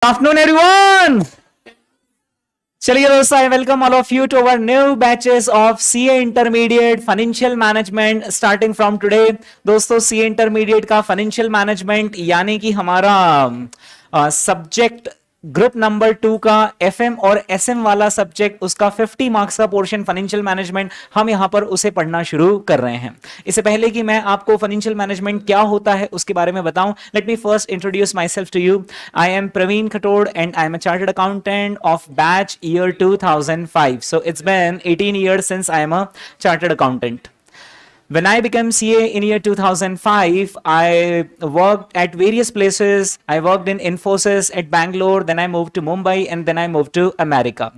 Afternoon, everyone. चलिए दोस्तों, I welcome all of you to our new batches of CA Intermediate Financial Management starting from today. दोस्तों, CA Intermediate का Financial Management यानी कि हमारा subject group number 2 का FM और SM वाला सब्जेक्ट, उसका 50 मार्क्स का पोर्शन फाइनेंशियल मैनेजमेंट, हम यहां पर उसे पढ़ना शुरू कर रहे हैं। इससे पहले कि मैं आपको फाइनेंशियल मैनेजमेंट क्या होता है उसके बारे में बताऊं, let me first introduce myself to you. I am Praveen Khatod and I am a chartered accountant of batch year 2005. So it's been 18 years since I am a chartered accountant. When I became CA in year 2005, I worked at various places. I worked in Infosys at Bangalore, then I moved to Mumbai, and then I moved to America.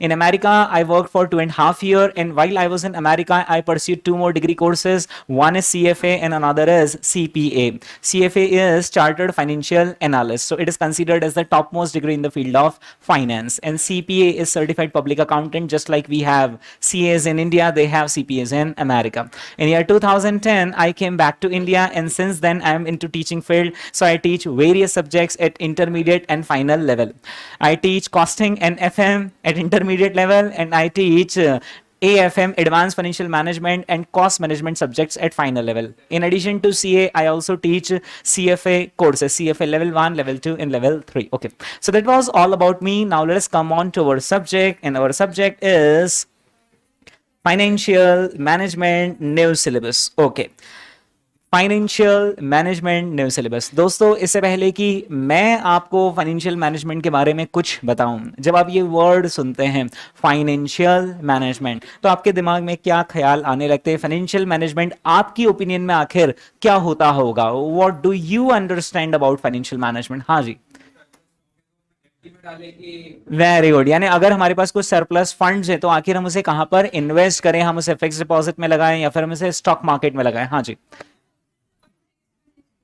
In America, I worked for 2.5 years, and while I was in America, I pursued 2 more degree courses. One is CFA and another is CPA. CFA is Chartered Financial Analyst. So it is considered as the topmost degree in the field of finance. And CPA is Certified Public Accountant, just like we have CAs in India, they have CPAs in America. In year 2010, I came back to India, and since then I am into teaching field. So I teach various subjects at intermediate and final level. I teach costing and FM at intermediate level, and I teach AFM, Advanced Financial Management, and Cost Management subjects at final level. In addition to CA, I also teach CFA courses, CFA level 1, level 2, and level 3. Okay, so that was all about me. Now let us come on to our subject, and our subject is financial management new syllabus. Okay, financial management new syllabus. दोस्तों, इससे पहले कि मैं आपको financial management के बारे में कुछ बताऊं, जब आप ये वर्ड सुनते हैं फाइनेंशियल मैनेजमेंट, तो आपके दिमाग में क्या ख्याल आने लगते हैं? फाइनेंशियल मैनेजमेंट आपकी ओपिनियन में आखिर क्या होता होगा? What do you understand about financial management? हाँ जी, वेरी गुड। यानी अगर हमारे पास कुछ सरप्लस फंड्स है तो आखिर हम उसे कहां पर इन्वेस्ट करें? हम उसे फिक्स डिपॉजिट में लगाएं या फिर हम उसे स्टॉक मार्केट में लगाएं? हाँ जी,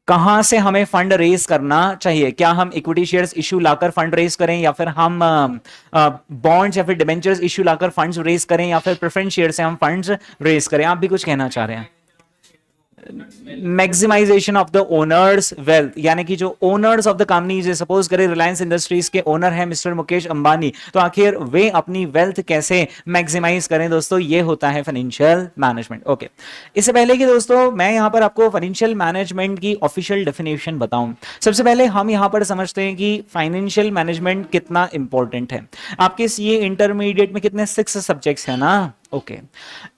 कहां से हमें फंड रेज करना चाहिए? क्या हम इक्विटी शेयर्स इश्यू लाकर फंड रेज करें, या फिर हम बॉन्ड्स या फिर डिबेंचर्स इश्यू लाकर फंड्स रेज करें, या फिर प्रेफरेंस शेयर से हम फंड्स रेज करें? आप भी कुछ कहना चाह रहे हैं? Maximization of the owners wealth, यानी कि जो owners of the company, suppose करें रिलायंस इंडस्ट्रीज के ओनर है मिस्टर मुकेश अंबानी, तो आखिर वे अपनी वेल्थ कैसे मैक्सिमाइज करें? दोस्तों, ये होता है फाइनेंशियल मैनेजमेंट। ओके, इससे पहले कि दोस्तों मैं यहां पर आपको फाइनेंशियल मैनेजमेंट की ऑफिशियल डेफिनेशन बताऊं, सबसे पहले हम यहां पर समझते हैं कि फाइनेंशियल मैनेजमेंट कितना इंपॉर्टेंट है। आपके सीए इंटरमीडिएट में कितने 6 सब्जेक्ट्स है ना? ओके,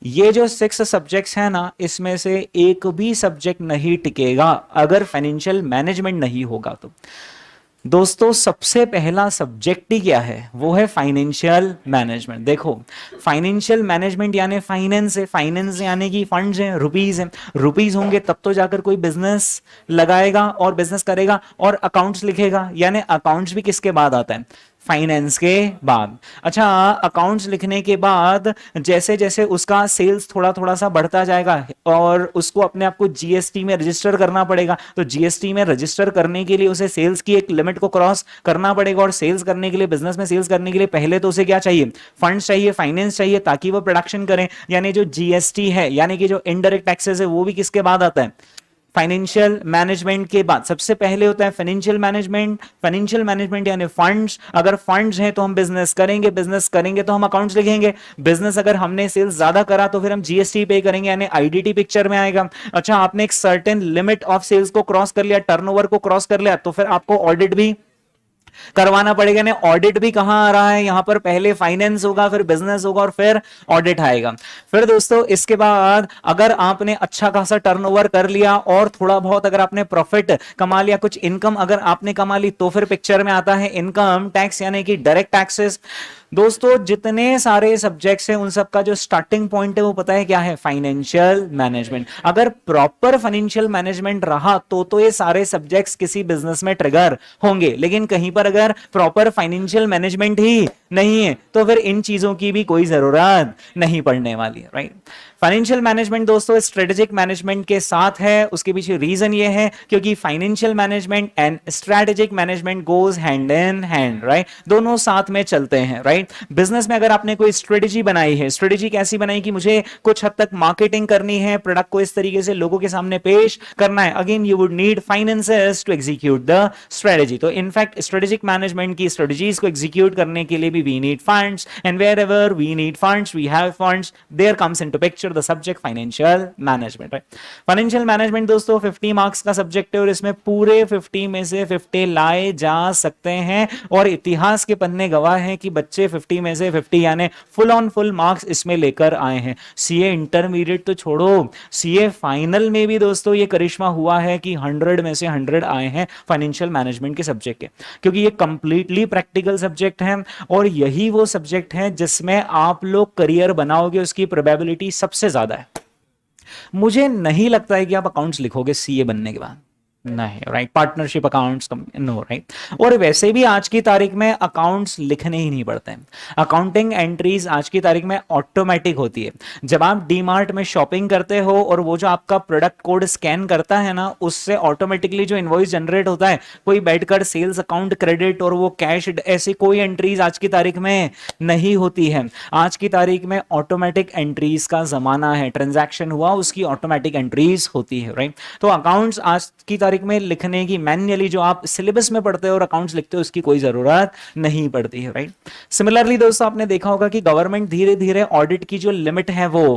ये जो 6 सब्जेक्ट्स हैं ना, इसमें से एक भी सब्जेक्ट नहीं टिकेगा अगर फाइनेंशियल मैनेजमेंट नहीं होगा। तो दोस्तों, सबसे पहला सब्जेक्ट ही क्या है? वो है फाइनेंशियल मैनेजमेंट। देखो, फाइनेंशियल मैनेजमेंट यानी फाइनेंस है, फाइनेंस यानी कि फंड्स हैं, रुपीज हैं। रुपीज होंगे तब तो जाकर कोई बिजनेस लगाएगा और बिजनेस करेगा और अकाउंट्स लिखेगा। यानी अकाउंट्स भी किसके बाद आता है? फाइनेंस के बाद। अच्छा, अकाउंट्स लिखने के बाद जैसे जैसे उसका सेल्स थोड़ा थोड़ा सा बढ़ता जाएगा और उसको अपने आप को जीएसटी में रजिस्टर करना पड़ेगा, तो जीएसटी में रजिस्टर करने के लिए उसे सेल्स की एक लिमिट को क्रॉस करना पड़ेगा, और सेल्स करने के लिए, बिजनेस में सेल्स करने के लिए पहले तो उसे क्या चाहिए? फंड्स चाहिए, फाइनेंस चाहिए, ताकि वो प्रोडक्शन करें। यानी जो जीएसटी है, यानी कि जो इनडायरेक्ट टैक्सेस है, वो भी किसके बाद आता है? फाइनेंशियल मैनेजमेंट के बाद। सबसे पहले होता है फाइनेंशियल मैनेजमेंट। फाइनेंशियल मैनेजमेंट यानी फंड्स। अगर फंड्स हैं तो हम बिजनेस करेंगे, बिजनेस करेंगे तो हम अकाउंट्स लिखेंगे, बिजनेस अगर हमने सेल्स ज्यादा करा तो फिर हम जीएसटी पे करेंगे, यानी आईडीटी पिक्चर में आएगा। अच्छा, आपने एक सर्टेन लिमिट ऑफ सेल्स को क्रॉस कर लिया, टर्नओवर को क्रॉस कर लिया, तो फिर आपको ऑडिट भी करवाना पड़ेगा। ने ऑडिट भी कहां आ रहा है? यहां पर पहले फाइनेंस होगा, फिर बिजनेस होगा और फिर ऑडिट आएगा। फिर दोस्तों, इसके बाद अगर आपने अच्छा खासा टर्नओवर कर लिया और थोड़ा बहुत अगर आपने प्रॉफिट कमा लिया, कुछ इनकम अगर आपने कमा ली, तो फिर पिक्चर में आता है इनकम टैक्स, यानी कि डायरेक्ट टैक्सेस। दोस्तों, जितने सारे सब्जेक्ट्स हैं उन सब का जो स्टार्टिंग पॉइंट है वो पता है क्या है? Financial management. अगर प्रॉपर फाइनेंशियल मैनेजमेंट रहा तो ये सारे सब्जेक्ट्स किसी बिजनेस में ट्रिगर होंगे, लेकिन कहीं पर अगर प्रॉपर फाइनेंशियल मैनेजमेंट ही नहीं है तो फिर इन चीजों की भी कोई जरूरत नहीं पड़ने वाली है, राइट? फाइनेंशियल मैनेजमेंट दोस्तों स्ट्रेटेजिक मैनेजमेंट के साथ है। उसके पीछे रीजन ये है क्योंकि financial management and strategic management goes hand in hand, right, दोनों साथ में चलते हैं, राइट। बिजनेस में अगर आपने कोई स्ट्रेटेजी बनाई है, स्ट्रेटेजी कैसी बनाई कि मुझे कुछ हद तक मार्केटिंग करनी है, प्रोडक्ट को इस तरीके से लोगों के सामने पेश करना है, again you would need finances to execute the strategy. तो इनफैक्ट स्ट्रेटेजिक मैनेजमेंट की स्ट्रेटेजीज को एग्जीक्यूट करने के लिए भी we need funds, and wherever we need funds we have funds, there comes into picture the subject financial management, right. Financial management दोस्तों 50 marks का subject है और इसमें पूरे 50 में से 50 लाए जा सकते हैं, और इतिहास के पन्ने गवाह हैं कि बच्चे 50 में से 50 यानी फुल ऑन फुल मार्क्स इसमें लेकर आए हैं। सीए इंटरमीडिएट तो छोड़ो, सीए फाइनल में भी दोस्तों ये करिश्मा हुआ है कि 100 में से 100 आए हैं फाइनेंशियल मैनेजमेंट के सब्जेक्ट के, क्योंकि ये कंप्लीटली प्रैक्टिकल सब्जेक्ट है और यही वो सब्जेक्ट है जिसमें आप लोग करियर बनाओगे, उसकी प्रोबेबिलिटी सबसे ज्यादा है। मुझे नहीं लगता है कि आप अकाउंट्स लिखोगे सीए बनने के बाद, नहीं, right. Partnership accounts no, right. और वैसे भी आज की तारीख में अकाउंट्स लिखने ही नहीं पड़ते हैं। अकाउंटिंग एंट्रीज आज की तारीख में ऑटोमेटिक होती है। जब आप डीमार्ट में शॉपिंग करते हो और वो जो आपका प्रोडक्ट कोड स्कैन करता है ना, उससे ऑटोमेटिकली जो इनवॉइस जनरेट होता है, कोई बैठकर सेल्स अकाउंट क्रेडिट और वो कैश, ऐसी कोई एंट्रीज आज की तारीख में नहीं होती है। आज की तारीख में ऑटोमेटिक एंट्रीज का जमाना है। ट्रांजैक्शन हुआ, उसकी ऑटोमेटिक एंट्रीज होती है, राइट। तो अकाउंट्स आज की तारीख में लिखने की, मैन्युअली जो आप सिलेबस में पढ़ते हो और अकाउंट्स लिखते हो, उसकी कोई जरूरत नहीं पड़ती है, राइट। सिमिलरली दोस्तों आपने देखा होगा कि गवर्नमेंट धीरे धीरे ऑडिट की जो लिमिट है वो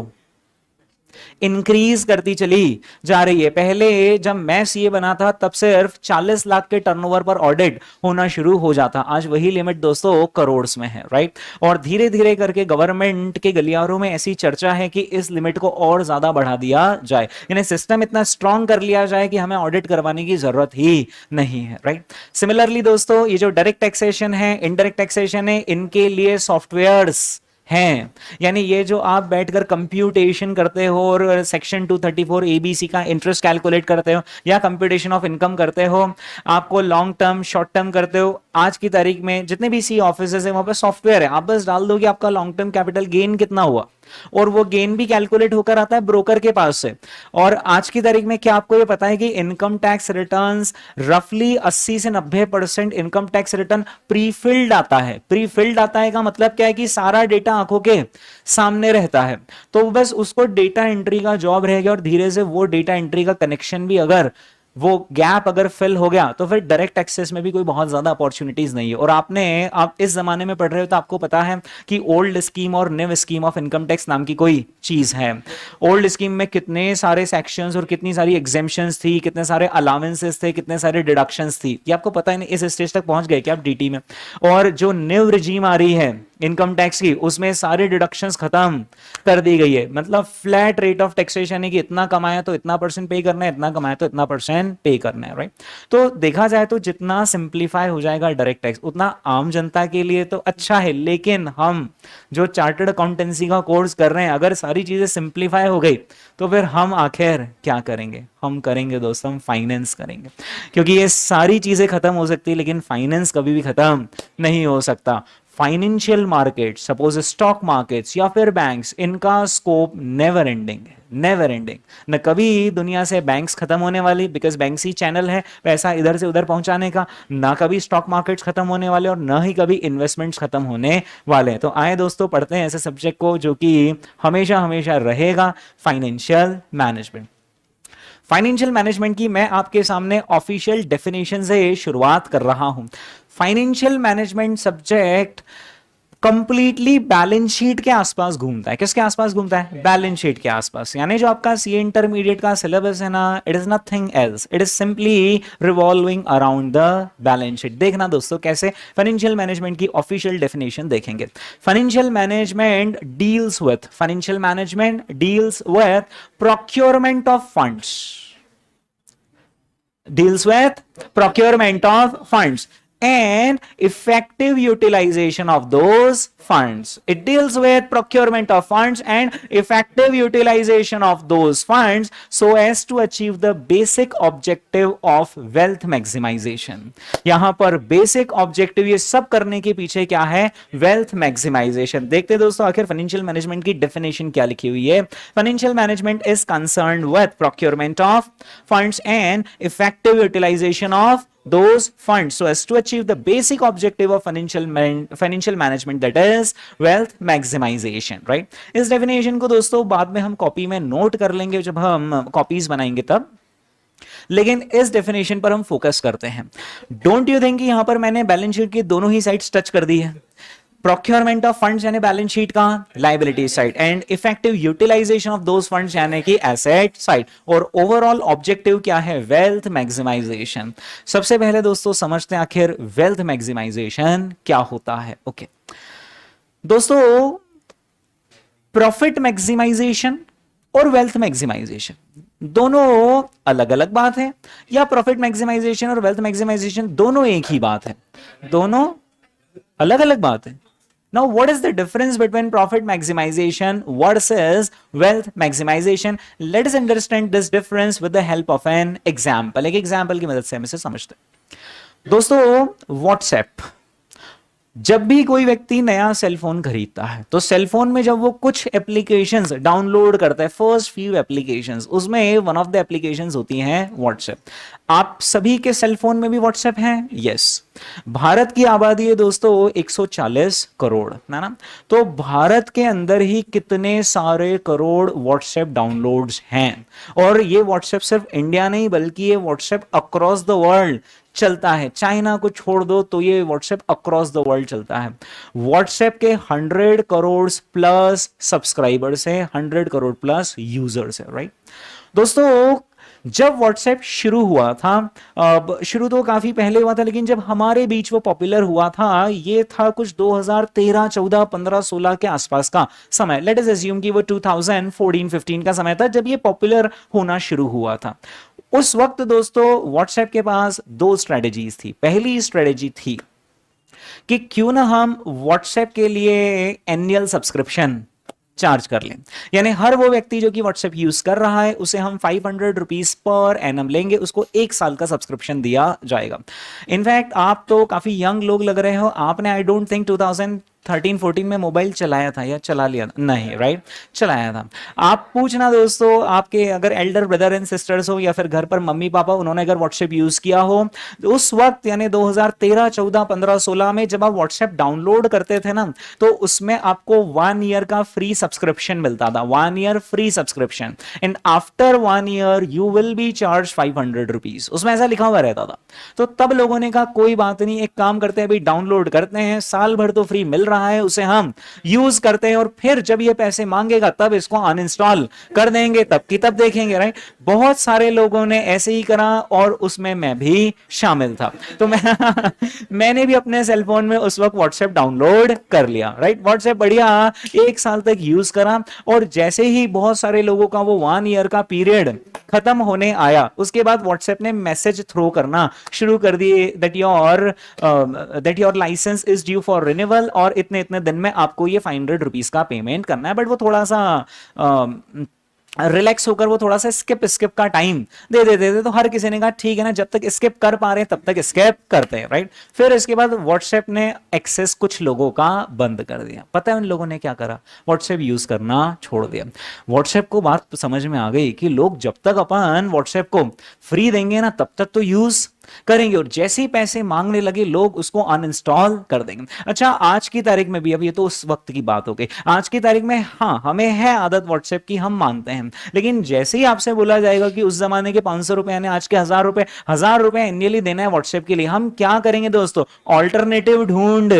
इंक्रीज करती चली जा रही है। पहले जब मैं सीए बना था तब सिर्फ 40 लाख के टर्नओवर पर ऑडिट होना शुरू हो जाता, आज वही लिमिट दोस्तों करोड़ में है, राइट। और धीरे धीरे करके गवर्नमेंट के गलियारों में ऐसी चर्चा है कि इस लिमिट को और ज्यादा बढ़ा दिया जाए, यानी सिस्टम इतना स्ट्रांग कर लिया जाए कि हमें ऑडिट करवाने की जरूरत ही नहीं है, राइट। सिमिलरली दोस्तों ये जो डायरेक्ट टैक्सेशन है, इनडायरेक्ट टैक्सेशन है, इनके लिए सॉफ्टवेयर्स हैं, यानी ये जो आप बैठकर कंप्यूटेशन करते हो और सेक्शन 234 एबीसी का इंटरेस्ट कैलकुलेट करते हो या कंप्यूटेशन ऑफ इनकम करते हो, आपको लॉन्ग टर्म शॉर्ट टर्म करते हो, आज की तारीख में जितने भी सी ऑफिसेज है वहां पर सॉफ्टवेयर है, आप बस डाल दो कि आपका लॉन्ग टर्म कैपिटल गेन कितना हुआ, और वो गेन भी कैलकुलेट होकर आता है ब्रोकर के पास से। और आज की तारीख में क्या आपको ये पता है कि इनकम टैक्स रिटर्न्स रफली 80 से 90% income tax return pre filled आता है। प्री फिल्ड आता है का मतलब क्या है कि सारा डेटा आंखों के सामने रहता है, तो बस उसको डेटा एंट्री का जॉब रहेगा, और धीरे से वो डेटा एंट्री का कनेक्शन भी अगर वो गैप अगर फिल हो गया तो फिर डायरेक्ट एक्सेस में भी कोई बहुत ज्यादा अपॉर्चुनिटीज नहीं है। और आप इस जमाने में पढ़ रहे हो तो आपको पता है कि ओल्ड स्कीम और new scheme of income tax नाम की कोई चीज है। ओल्ड स्कीम में कितने सारे सेक्शंस और कितनी सारी एग्जेम्पशंस थी, कितने सारे अलाउंसेस थे, कितने सारे डिडक्शंस थी, ये आपको पता है नहीं। इस स्टेज तक पहुंच गए क्या आप डीटी में? और जो न्यू रिजीम आ रही है इनकम टैक्स की, उसमें सारे डिडक्शंस खत्म कर दी गई है, मतलब फ्लैट रेट ऑफ टैक्सेशन है कि इतना कमाया तो इतना परसेंट पे करना है, इतना कमाया तो इतना परसेंट पे करना है, राइट। तो देखा जाए तो जितना सिंप्लीफाई हो जाएगा डायरेक्ट टैक्स उतना आम जनता के लिए तो अच्छा है, लेकिन हम जो चार्टर्ड अकाउंटेंसी का कोर्स कर रहे हैं, अगर सारी चीजें सिंप्लीफाई हो गई तो फिर हम आखिर क्या करेंगे? हम करेंगे दोस्तों, हम फाइनेंस करेंगे, क्योंकि ये सारी चीजें खत्म हो सकती है लेकिन फाइनेंस कभी भी खत्म नहीं हो सकता। Financial market, suppose stock markets या फिर बैंक्स, इनका स्कोप नेवर एंडिंग है, नेवर एंडिंग। न कभी दुनिया से बैंक्स खत्म होने वाली, बिकॉज बैंक्स ही चैनल है पैसा इधर से उधर पहुंचाने का, ना कभी स्टॉक मार्केट्स खत्म होने वाले और ना ही कभी इन्वेस्टमेंट्स खत्म होने वाले हैं। तो आए दोस्तों पढ़ते हैं ऐसे सब्जेक्ट को जो कि हमेशा हमेशा रहेगा, फाइनेंशियल मैनेजमेंट। फाइनेंशियल मैनेजमेंट की मैं आपके सामने ऑफिशियल डेफिनेशन से शुरुआत कर रहा हूं। Financial management subject completely balance sheet के आसपास घूमता है। किसके आसपास घूमता है? बैलेंस शीट के आसपास। यानी जो आपका सीए इंटरमीडिएट का सिलेबस है ना, it is nothing else, it is simply revolving around the balance sheet. देखना दोस्तों कैसे फाइनेंशियल मैनेजमेंट की ऑफिशियल डेफिनेशन देखेंगे। Financial management deals with procurement of funds, deals with procurement of funds, and effective utilization of those funds. It deals with procurement of funds and effective utilization of those funds so as to achieve the basic objective of wealth maximization. यहां पर basic objective ये सब करने के पीछे क्या है? Wealth maximization. देखते दोस्तों आखिर फाइनेंशियल मैनेजमेंट की डेफिनेशन क्या लिखी हुई है. Financial management is concerned with procurement of funds and effective utilization of those funds so as to achieve the basic objective of financial management, that is wealth maximization, right? इस definition को दोस्तों बाद में हम कॉपी में note कर लेंगे जब हम कॉपीज बनाएंगे तब, लेकिन इस डेफिनेशन पर हम फोकस करते हैं. डोंट यू थिंक यहां पर मैंने बैलेंस शीट की दोनों ही साइड्स टच कर दी है. प्रोक्योरमेंट ऑफ फंड्स यानी बैलेंस शीट का liability side, and effective utilization of those funds यानी कि एसेट साइड, और ओवरऑल ऑब्जेक्टिव क्या है? Wealth maximization. सबसे पहले दोस्तों समझते हैं आखिर वेल्थ मैक्सिमाइजेशन क्या होता है. ओके दोस्तों, प्रॉफिट मैक्सिमाइजेशन और वेल्थ मैक्सिमाइजेशन दोनों अलग अलग बात है, या प्रॉफिट मैक्सिमाइजेशन और वेल्थ मैक्सिमाइजेशन दोनों एक ही बात है? दोनों अलग अलग बात है. Now, what is the difference between profit maximization versus wealth maximization? Let us understand this difference with the help of an example. एक example की मदद से हम इसे समझते हैं. दोस्तों, WhatsApp, जब भी कोई व्यक्ति नया सेलफोन खरीदता है तो सेलफोन में जब वो कुछ एप्लीकेशंस डाउनलोड करता है, फर्स्ट फ्यू एप्लीकेशंस, उसमें वन ऑफ द एप्लीकेशंस होती हैं व्हाट्सएप. आप सभी के सेलफोन में भी व्हाट्सएप है? यस. भारत की आबादी है दोस्तों 140 करोड़, है ना? तो भारत के अंदर ही कितने सारे करोड़ व्हाट्सएप डाउनलोड्स हैं. और ये व्हाट्सएप सिर्फ इंडिया नहीं बल्कि ये व्हाट्सएप अक्रॉस द वर्ल्ड चलता है. चाइना को छोड़ दो तो ये व्हाट्सएप अक्रॉस द वर्ल्ड चलता है. व्हाट्सएप के 100 करोड़ प्लस सब्सक्राइबर्स हैं, 100 करोड़ प्लस यूजर्स है, राइट? दोस्तों, जब व्हाट्सएप शुरू हुआ था, शुरू तो काफी पहले हुआ था, लेकिन जब हमारे बीच वो पॉपुलर हुआ था, ये था कुछ 2013, 14, 15, 16 के आसपास का समय. लेट अस अज्यूम कि वो 2014-15 का समय था जब ये पॉपुलर होना शुरू हुआ था. उस वक्त दोस्तों व्हाट्सएप के पास दो स्ट्रेटेजीज थी. पहली स्ट्रेटेजी थी कि क्यों ना हम व्हाट्सएप के लिए एनुअल सब्सक्रिप्शन चार्ज कर लें, यानी हर वो व्यक्ति जो कि व्हाट्सएप यूज कर रहा है उसे हम 500 रुपीज पर एनम लेंगे, उसको 1 साल का सब्सक्रिप्शन दिया जाएगा. इनफैक्ट आप तो काफी यंग लोग लग रहे हो, आपने आई डोंट थिंक 2013-14 में मोबाइल चलाया था या चला लिया था? नहीं, राइट? चलाया था. आप पूछना दोस्तों, आपके अगर एल्डर ब्रदर एंड सिस्टर्स हो या फिर घर पर मम्मी पापा, उन्होंने अगर व्हाट्सएप यूज किया हो तो उस वक्त यानी 2013, 14, 15, 16 में जब आप व्हाट्सएप डाउनलोड करते थे ना, तो उसमें आपको 1 ईयर का फ्री सब्सक्रिप्शन मिलता था. 1 year free subscription, and after 1 year you will be charge 500 rupees. उसमें ऐसा लिखा हुआ रहता था. तो तब लोगों ने कहा कोई बात नहीं, एक काम करते हैं, अभी डाउनलोड करते हैं, साल भर तो फ्री मिल रहा है, उसे हम यूज करते हैं, और फिर जब ये पैसे मांगेगा तब इसको अनइंस्टॉल कर देंगे, तब की तब देखेंगे, राइट? बहुत सारे लोगों ने ऐसे ही करा और उसमें मैं भी शामिल था. तो मैंने भी अपने सेलफोन में उस वक्त व्हाट्सएप डाउनलोड कर लिया, राइट? व्हाट्सएप बढ़िया 1 साल तक यूज करा, और जैसे ही बहुत सारे लोगों का वो 1 ईयर का पीरियड खत्म होने आया, उसके बाद व्हाट्सएप ने मैसेज थ्रो करना शुरू कर दिए that your licence is due for renewal, और इतने दिन में आपको ये 500 रुपीज का पेमेंट करना है. बट वो थोड़ा सा रिलैक्स होकर वो थोड़ा सा स्किप का टाइम दे देते थे. तो हर किसी ने कहा ठीक है ना, जब तक स्किप कर पा रहे हैं तब तक स्किप करते हैं, राइट? फिर इसके बाद व्हाट्सएप ने एक्सेस कुछ लोगों का बंद कर दिया. पता है उन लोगों ने क्या करा? व्हाट्सएप यूज करना छोड़ दिया. व्हाट्सएप को बात समझ में आ गई कि लोग जब तक अपन व्हाट्सएप को फ्री देंगे ना तब तक तो यूज करेंगे, और जैसे ही पैसे मांगने लगे लोग उसको अनइंस्टॉल कर देंगे. अच्छा, आज की तारीख में भी, अब ये तो उस वक्त की बात हो गई, आज की तारीख में हाँ हमें है आदत व्हाट्सएप की, हम मानते हैं, लेकिन जैसे ही आपसे बोला जाएगा कि उस जमाने के 500 रुपए यानी आज के 1000 रुपए एनुअली देना है व्हाट्सएप के लिए, हम क्या करेंगे दोस्तों? ऑल्टरनेटिव ढूंढ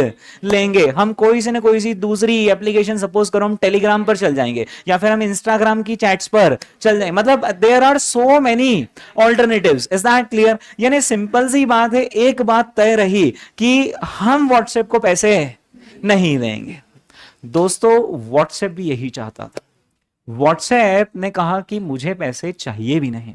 लेंगे. हम कोई से ना कोई सी दूसरी एप्लीकेशन, सपोज करो हम टेलीग्राम पर चल जाएंगे, या फिर हम इंस्टाग्राम की चैट्स पर चल जाएंगे. मतलब there are so many alternatives. Is that clear? यानी सिंपल सी बात है, एक बात तय रही कि हम व्हाट्सएप को पैसे नहीं देंगे. दोस्तों, व्हाट्सएप भी यही चाहता था. व्हाट्सएप ने कहा कि मुझे पैसे चाहिए भी नहीं,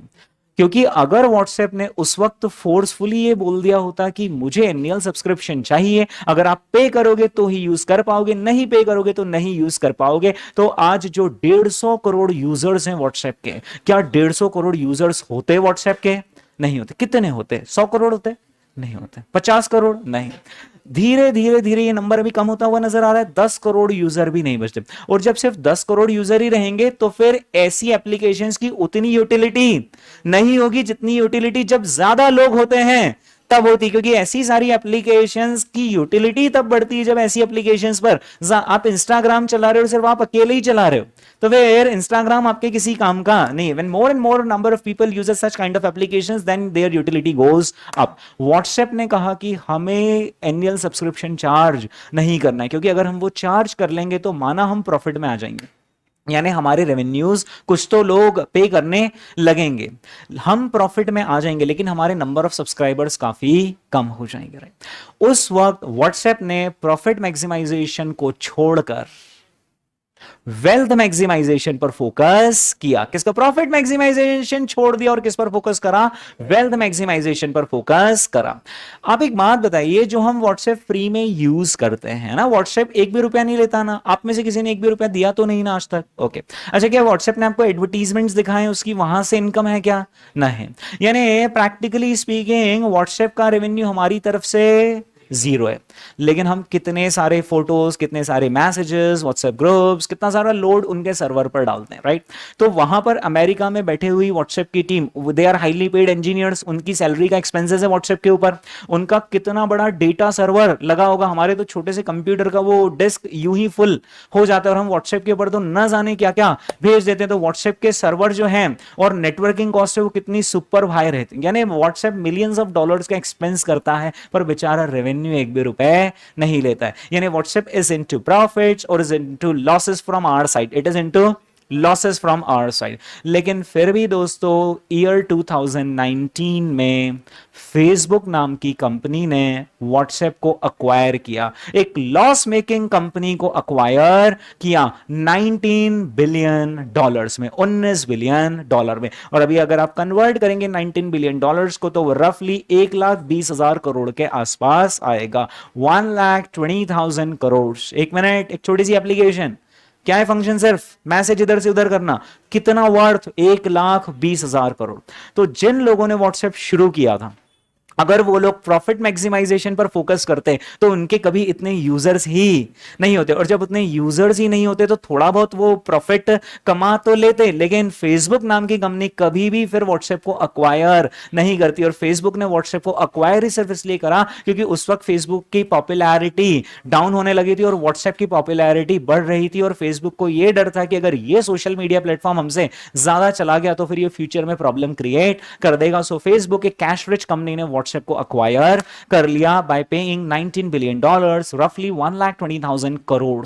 क्योंकि अगर व्हाट्सएप ने उस वक्त फोर्सफुली ये बोल दिया होता कि मुझे एनुअल सब्सक्रिप्शन चाहिए, अगर आप पे करोगे तो ही यूज कर पाओगे, नहीं पे करोगे तो नहीं यूज कर पाओगे, तो आज जो 150 करोड़ यूजर्स हैं व्हाट्सएप के, क्या 150 करोड़ यूजर्स होते व्हाट्सएप के? नहीं होते। कितने होते? 100 करोड़ होते? नहीं होते। 50 करोड़? नहीं। धीरे धीरे धीरे ये नंबर अभी कम होता हुआ नजर आ रहा है, 10 करोड़ यूजर भी नहीं बचते। और जब सिर्फ 10 करोड़ यूजर ही रहेंगे तो फिर ऐसी एप्लीकेशंस की उतनी यूटिलिटी नहीं होगी जितनी यूटिलिटी जब ज्यादा लोग होते हैं तब होती, क्योंकि ऐसी सारी एप्लीकेशंस की यूटिलिटी तब बढ़ती है जब ऐसी एप्लीकेशंस पर आप इंस्टाग्राम चला रहे हो, सिर्फ आप अकेले ही चला रहे हो, तो फिर इंस्टाग्राम आपके किसी काम का नहीं। When more and more number of people use such kind of applications then their utility goes up. WhatsApp ने कहा कि हमें एनुअल सब्सक्रिप्शन चार्ज नहीं करना है, क्योंकि अगर हम वो चार्ज कर लेंगे तो माना हम प्रॉफिट में आ जाएंगे, यानी हमारे रेवेन्यूज कुछ तो लोग पे करने लगेंगे, हम प्रॉफिट में आ जाएंगे, लेकिन हमारे नंबर ऑफ सब्सक्राइबर्स काफी कम हो जाएंगे, राइट। उस वक्त व्हाट्सएप ने प्रॉफिट मैक्सिमाइजेशन को छोड़कर वेल्थ मैक्सिमाइजेशन पर फोकस किया। किसका? प्रॉफिट मैक्सिमाइजेशन छोड़ दिया और किस पर फोकस करा? वेल्थ मैक्सिमाइजेशन पर फोकस करा। आप एक बात बताइए, जो हम व्हाट्सएप फ्री में यूज करते हैं ना, व्हाट्सएप एक भी रुपया नहीं लेता ना, आप में से किसी ने एक भी रुपया दिया तो नहीं ना आज तक? ओके, अच्छा, क्या व्हाट्सएप ने आपको एडवर्टीजमेंट्स दिखाए उसकी वहां से इनकम है क्या? नहीं। यानी प्रैक्टिकली स्पीकिंग व्हाट्सएप का रेवेन्यू हमारी तरफ से जीरो है, लेकिन हम कितने सारे फोटोज, कितने सारे मैसेजेस, व्हाट्सएप ग्रुप्स, कितना सारा लोड उनके सर्वर पर डालते हैं, राइट। तो वहां पर अमेरिका में बैठे हुई व्हाट्सएप की team, they are highly paid engineers, उनकी सैलरी का एक्सपेंसेस है व्हाट्सएप के ऊपर, उनका कितना बड़ा डेटा सर्वर लगा होगा। हमारे तो छोटे से कंप्यूटर का वो डिस्क यूं ही फुल हो जाता है और हम व्हाट्सएप के ऊपर तो न जाने क्या क्या भेज देते हैं। तो व्हाट्सएप के सर्वर जो है और नेटवर्किंग कॉस्ट है वो कितनी सुपर हाई रहती है, यानी व्हाट्सएप मिलियंस ऑफ डॉलर्स का एक्सपेंस करता है पर बेचारा रेवेन्यू एक भी रुपए नहीं लेता है। यानी व्हाट्सएप इज इनटू प्रॉफिट्स और is into losses from our side, it is into losses from our side. लेकिन फिर भी दोस्तों ईयर 2019 में फेसबुक नाम की कंपनी ने व्हाट्सएप को अक्वायर किया, एक लॉस मेकिंग कंपनी को अक्वायर किया 19 बिलियन डॉलर्स में, 19 बिलियन डॉलर में। और अभी अगर आप कन्वर्ट करेंगे 19 बिलियन डॉलर्स को तो वो रफली 1,20,000 करोड़ के आसपास आएगा, 1,20,000 करोड़। एक मिनट, एक छोटी सी एप्लीकेशन, क्या है फंक्शन? सिर्फ मैसेज इधर से उधर करना, कितना वर्थ? 1,20,000 करोड़। तो जिन लोगों ने व्हाट्सएप शुरू किया था, अगर वो लोग प्रॉफिट मैक्सिमाइजेशन पर फोकस करते तो उनके कभी इतने यूजर्स ही नहीं होते, और जब उतने यूजर्स ही नहीं होते तो थोड़ा बहुत वो प्रॉफिट कमा तो लेते, लेकिन फेसबुक नाम की कंपनी कभी भी फिर व्हाट्सएप को अक्वायर नहीं करती। और फेसबुक ने व्हाट्सएप को अक्वायर ही सिर्फ इसलिए करा क्योंकि उस वक्त फेसबुक की पॉपुलैरिटी डाउन होने लगी थी और व्हाट्सएप की पॉपुलैरिटी बढ़ रही थी, और फेसबुक को यह डर था कि अगर ये सोशल मीडिया प्लेटफॉर्म हमसे ज्यादा चला गया तो फिर ये फ्यूचर में प्रॉब्लम क्रिएट कर देगा। सो फेसबुक, एक कैश रिच कंपनी, ने व्हाट्सएप को अक्वायर कर लिया बाय पेइंग 19 बिलियन डॉलर्स, रफली 1,20,000 करोड़।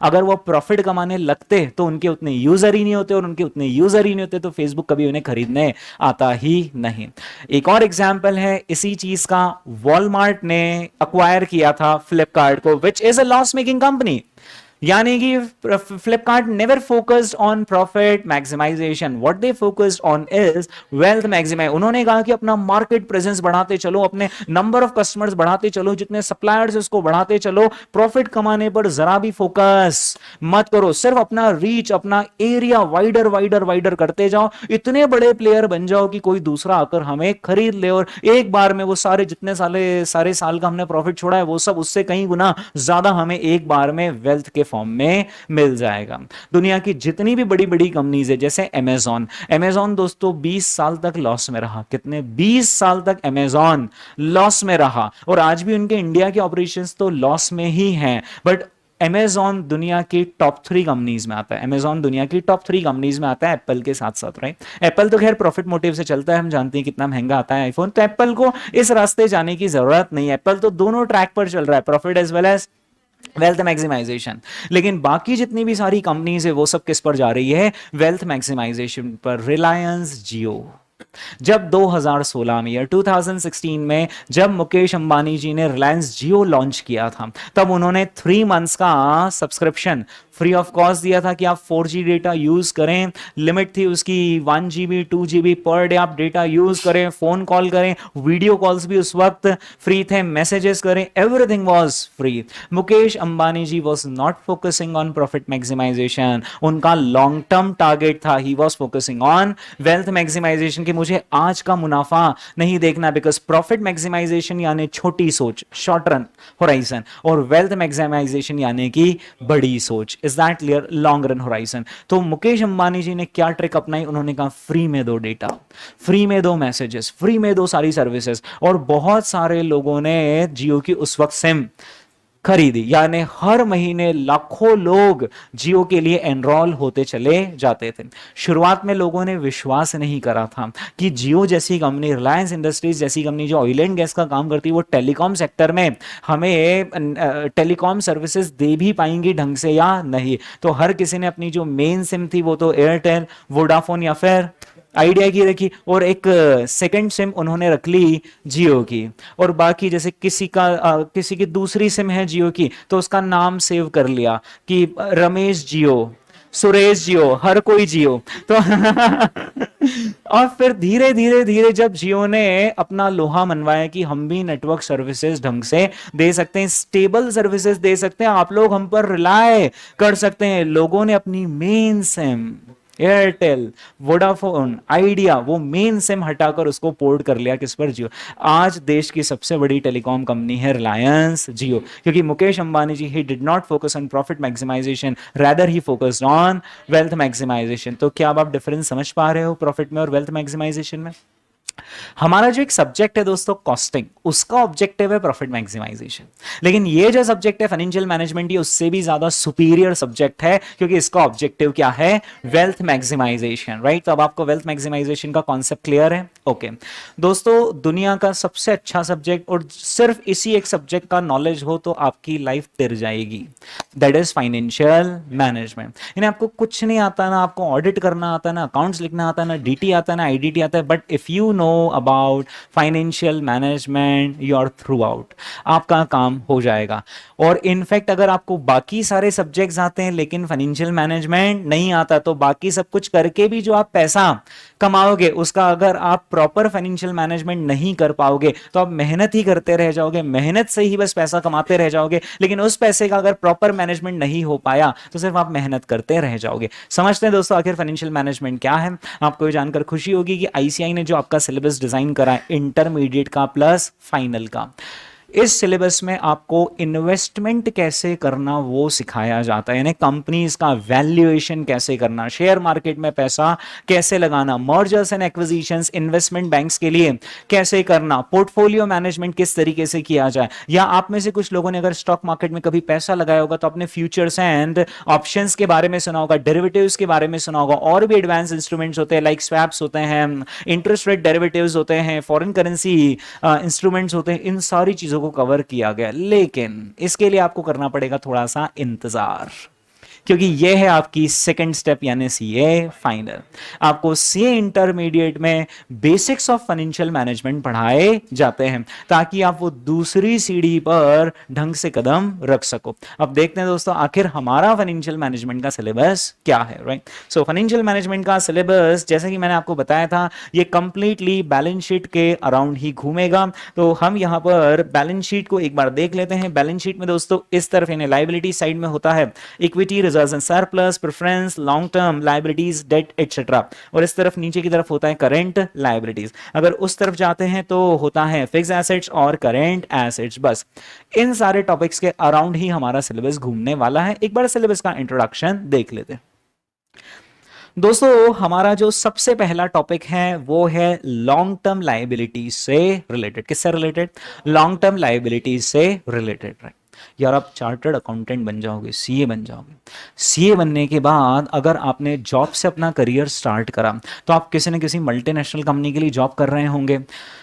अगर वो प्रॉफिट कमाने लगते तो उनके उतने यूजर ही नहीं होते, और उनके उतने यूजर ही नहीं होते तो फेसबुक कभी उन्हें खरीदने आता ही नहीं। एक और एग्जांपल है इसी चीज का, वॉलमार्ट ने अक्वायर किया था फ्लिपकार्ट को, which is a loss making company. यानी कि Flipkart never focused on profit maximization, what they focused on is wealth maximize. उन्होंने कहा कि अपना मार्केट प्रेजेंस बढ़ाते चलो, अपने नंबर ऑफ कस्टमर्स बढ़ाते चलो, जितने सप्लायर्स उसको बढ़ाते चलो, प्रॉफिट कमाने पर जरा भी फोकस मत करो, सिर्फ अपना रीच, अपना एरिया वाइडर वाइडर वाइडर करते जाओ, इतने बड़े प्लेयर बन जाओ कि कोई दूसरा आकर हमें खरीद ले, और एक बार में वो सारे जितने सारे साल का हमने प्रॉफिट छोड़ा है वो सब उससे कहीं गुना ज्यादा हमें एक बार में वेल्थ के फॉर्म में मिल जाएगा। दुनिया की जितनी भी बड़ी बड़ी कंपनीज है, जैसे अमेज़न दोस्तों 20 साल तक लॉस में रहा। कितने? 20 साल तक अमेज़न लॉस में रहा, और आज भी उनके इंडिया के ऑपरेशंस तो लॉस में ही हैं, बट अमेज़न दुनिया की टॉप 3 कंपनीज में आता है। अमेज़न दुनिया की टॉप 3 कंपनीज में आता है एप्पल के साथ साथ, राइट। एप्पल तो खैर प्रॉफिट मोटिव से चलता है, हम जानते हैं कितना महंगा आता है आईफोन, तो एप्पल को इस रास्ते जाने की जरूरत नहीं है। एप्पल तो दोनों ट्रैक पर चल रहा है, profit as well as wealth maximization. लेकिन बाकी जितनी भी सारी कंपनीज है वो सब किस पर जा रही है? वेल्थ मैक्सिमाइजेशन पर। रिलायंस जियो, जब 2016 में या 2016 में जब मुकेश अंबानी जी ने रिलायंस जियो लॉन्च किया था, तब उन्होंने 3 मंथ्स का सब्सक्रिप्शन फ्री ऑफ कॉस्ट दिया था कि आप 4G डेटा यूज करें। लिमिट थी उसकी 1 GB 2 GB पर डे आप डेटा यूज करें, फोन कॉल करें, वीडियो कॉल्स भी उस वक्त फ्री थे, मैसेजेस करें, everything was free. Mukesh Ambani ji was not focusing on profit maximization, उनका लॉन्ग टर्म टारगेट था, he was focusing on wealth maximization कि मुझे आज का मुनाफा नहीं देखना, बिकॉज प्रॉफिट मैक्सिमाइजेशन यानी छोटी सोच, शॉर्ट रन होराइजन, और वेल्थ मैक्सिमाइजेशन यानी कि बड़ी सोच, is that clear, long run horizon. तो मुकेश अंबानी जी ने क्या ट्रिक अपनाई, उन्होंने कहा फ्री में दो डेटा, फ्री में दो मैसेजेस, फ्री में दो सारी सर्विसेज, और बहुत सारे लोगों ने जियो की उस वक्त सिम खरीदी, यानी हर महीने लाखों लोग जियो के लिए एनरोल होते चले जाते थे। शुरुआत में लोगों ने विश्वास नहीं करा था कि जियो जैसी कंपनी, रिलायंस इंडस्ट्रीज जैसी कंपनी जो ऑयल एंड गैस का काम करती है, वो टेलीकॉम सेक्टर में हमें टेलीकॉम सर्विसेज दे भी पाएंगी ढंग से या नहीं। तो हर किसी ने अपनी जो मेन सिम थी वो तो एयरटेल, वोडाफोन या फिर आइडिया की रखी, और एक सेकंड सिम उन्होंने रख ली जियो की, और बाकी जैसे किसी की दूसरी सिम है जियो की तो उसका नाम सेव कर लिया कि रमेश जियो, सुरेश जियो, हर कोई जियो। तो और फिर धीरे धीरे धीरे जब जियो ने अपना लोहा मनवाया कि हम भी नेटवर्क सर्विसेज ढंग से दे सकते हैं, स्टेबल सर्विसेज दे सकते हैं, आप लोग हम पर रिलाय कर सकते हैं, लोगों ने अपनी main SIM Airtel, Vodafone, idea, वो मेन सिम हटाकर उसको पोर्ट कर लिया किस पर, जियो। आज देश की सबसे बड़ी टेलीकॉम कंपनी है रिलायंस जियो, क्योंकि Mukesh Ambani ji he did not focus on profit maximisation, rather he focused on wealth maximisation. तो क्या अब आप डिफरेंस समझ पा रहे हो प्रॉफिट में और वेल्थ मैक्सिमाइजेशन में? हमारा जो एक सब्जेक्ट है दोस्तों कॉस्टिंग, उसका ऑब्जेक्टिव है प्रॉफिट मैक्सिमाइजेशन, लेकिन ये जो सब्जेक्ट है फाइनेंशियल मैनेजमेंट, ये उससे भी ज्यादा सुपीरियर सब्जेक्ट है, क्योंकि इसका ऑब्जेक्टिव क्या है, वेल्थ मैक्सिमाइजेशन, राइट। तो अब आपको वेल्थ मैक्सिमाइजेशन का कॉन्सेप्ट क्लियर है? ओके दोस्तों, दुनिया का सबसे अच्छा सब्जेक्ट, और सिर्फ इसी एक सब्जेक्ट का नॉलेज हो तो आपकी लाइफ तिर जाएगी, दैट इज फाइनेंशियल मैनेजमेंट। यानी आपको कुछ नहीं आता, ना आपको ऑडिट करना आता, ना अकाउंट्स लिखना आता, ना डीटी आता, ना आईडीटी आता है, but if you know about financial management you are throughout, आपका काम हो जाएगा। और इनफैक्ट अगर आपको बाकी सारे सब्जेक्ट्स आते हैं लेकिन फाइनेंशियल मैनेजमेंट नहीं आता, तो बाकी सब कुछ करके भी जो आप पैसा कमाओगे उसका अगर आप प्रॉपर फाइनेंशियल मैनेजमेंट नहीं कर पाओगे तो आप मेहनत ही करते रह जाओगे, मेहनत से ही बस पैसा कमाते रह जाओगे, लेकिन उस पैसे का अगर प्रॉपर मैनेजमेंट नहीं हो पाया तो सिर्फ आप मेहनत करते रह जाओगे। समझते हैं दोस्तों आखिर फाइनेंशियल मैनेजमेंट क्या है? आपको ये जानकर खुशी होगी कि आईसीआई ने जो आपका सिलेबस डिजाइन करा है, इंटरमीडिएट का प्लस फाइनल का, इस सिलेबस में आपको इन्वेस्टमेंट कैसे करना वो सिखाया जाता है, यानी कंपनीज का वैल्यूएशन कैसे करना, शेयर मार्केट में पैसा कैसे लगाना, mergers and acquisitions investment banks के लिए कैसे करना, पोर्टफोलियो मैनेजमेंट किस तरीके से किया जाए। या आप में से कुछ लोगों ने अगर स्टॉक मार्केट में कभी पैसा लगाया होगा तो आपने फ्यूचर्स एंड ऑप्शंस के बारे में सुना होगा, डेरिवेटिव्स के बारे में सुना होगा, और भी एडवांस इंस्ट्रूमेंट्स होते हैं लाइक स्वैप्स होते हैं, इंटरेस्ट रेट डेरिवेटिव्स होते हैं, फॉरेन करेंसी इंस्ट्रूमेंट्स होते हैं, इन सारी चीजों को कवर किया गया। लेकिन इसके लिए आपको करना पड़ेगा थोड़ा सा इंतजार, क्योंकि यह है आपकी सेकंड स्टेप यानी सीए फाइनल। आपको सीए इंटरमीडिएट में बेसिक्स ऑफ फाइनेंशियल मैनेजमेंट पढ़ाए जाते हैं ताकि आप वो दूसरी सीढ़ी पर ढंग से कदम रख सको। अब देखते हैं दोस्तों आखिर हमारा फाइनेंशियल मैनेजमेंट का सिलेबस क्या है, राइट। सो फाइनेंशियल मैनेजमेंट का सिलेबस जैसे कि मैंने आपको बताया था, ये कंप्लीटली बैलेंस शीट के अराउंड ही घूमेगा। तो हम यहां पर बैलेंस शीट को एक बार देख लेते हैं। बैलेंस शीट में दोस्तों इस तरफ यानी लायबिलिटी साइड में होता है equity, reserves and surplus, preference, long term liabilities, debt et cetera, और इस तरफ नीचे की तरफ होता है करंट लायबिलिटीज। अगर उस तरफ जाते हैं तो होता है फिक्स्ड एसेट्स और करंट एसेट्स। बस इन सारे टॉपिक्स के अराउंड ही हमारा सिलेबस घूमने वाला है। एक बार सिलेबस का इंट्रोडक्शन देख लेते हैं। दोस्तों हमारा जो सबसे पहला टॉपिक है वो है लॉन्ग टर्म लायबिलिटी से रिलेटेड। किससे रिलेटेड? लॉन्ग टर्म लायबिलिटी से रिलेटेड, राइट। यार आप चार्टर्ड अकाउंटेंट बन जाओगे, सीए बन जाओगे। सीए बनने के बाद अगर आपने जॉब से अपना करियर स्टार्ट करा तो आप किसी न किसी मल्टीनेशनल कंपनी के लिए जॉब कर रहे होंगे।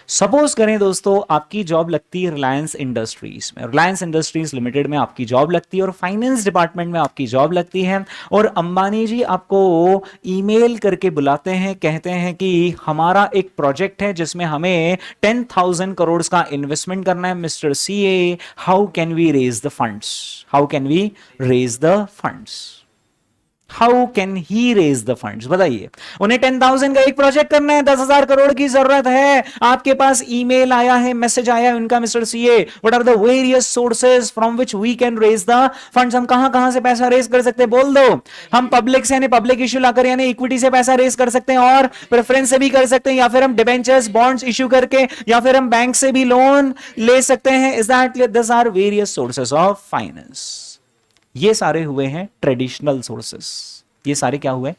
सपोज करें दोस्तों आपकी जॉब लगती है रिलायंस इंडस्ट्रीज में, रिलायंस इंडस्ट्रीज लिमिटेड में आपकी जॉब लगती है और फाइनेंस डिपार्टमेंट में आपकी जॉब लगती है, और अंबानी जी आपको ईमेल करके बुलाते हैं, कहते हैं कि हमारा एक प्रोजेक्ट है जिसमें हमें 10,000 करोड़ का इन्वेस्टमेंट करना है। Mister CA, how can we raise the funds, how can we raise the funds, how can he raise the funds, बताइए। उन्हें 10,000 का एक प्रोजेक्ट करना है, 10,000 करोड़ की जरूरत है। आपके पास ईमेल आया है, मैसेज आया है उनका, mister CA what are the various sources from which we can raise the funds, हम कहां कहां से पैसा रेज कर सकते हैं, बोल दो। हम पब्लिक से यानी पब्लिक इश्यू लाकर यानी इक्विटी से पैसा रेज कर सकते हैं, और प्रेफरेंस से भी कर सकते हैं, या फिर हम डिबेंचर्स बॉन्ड्स इश्यू करके, या फिर हम बैंक से भी लोन ले सकते हैं। Is that clear? This are various sources of finance. ये सारे हुए हैं ट्रेडिशनल सोर्सेस, ये सारे क्या हुए?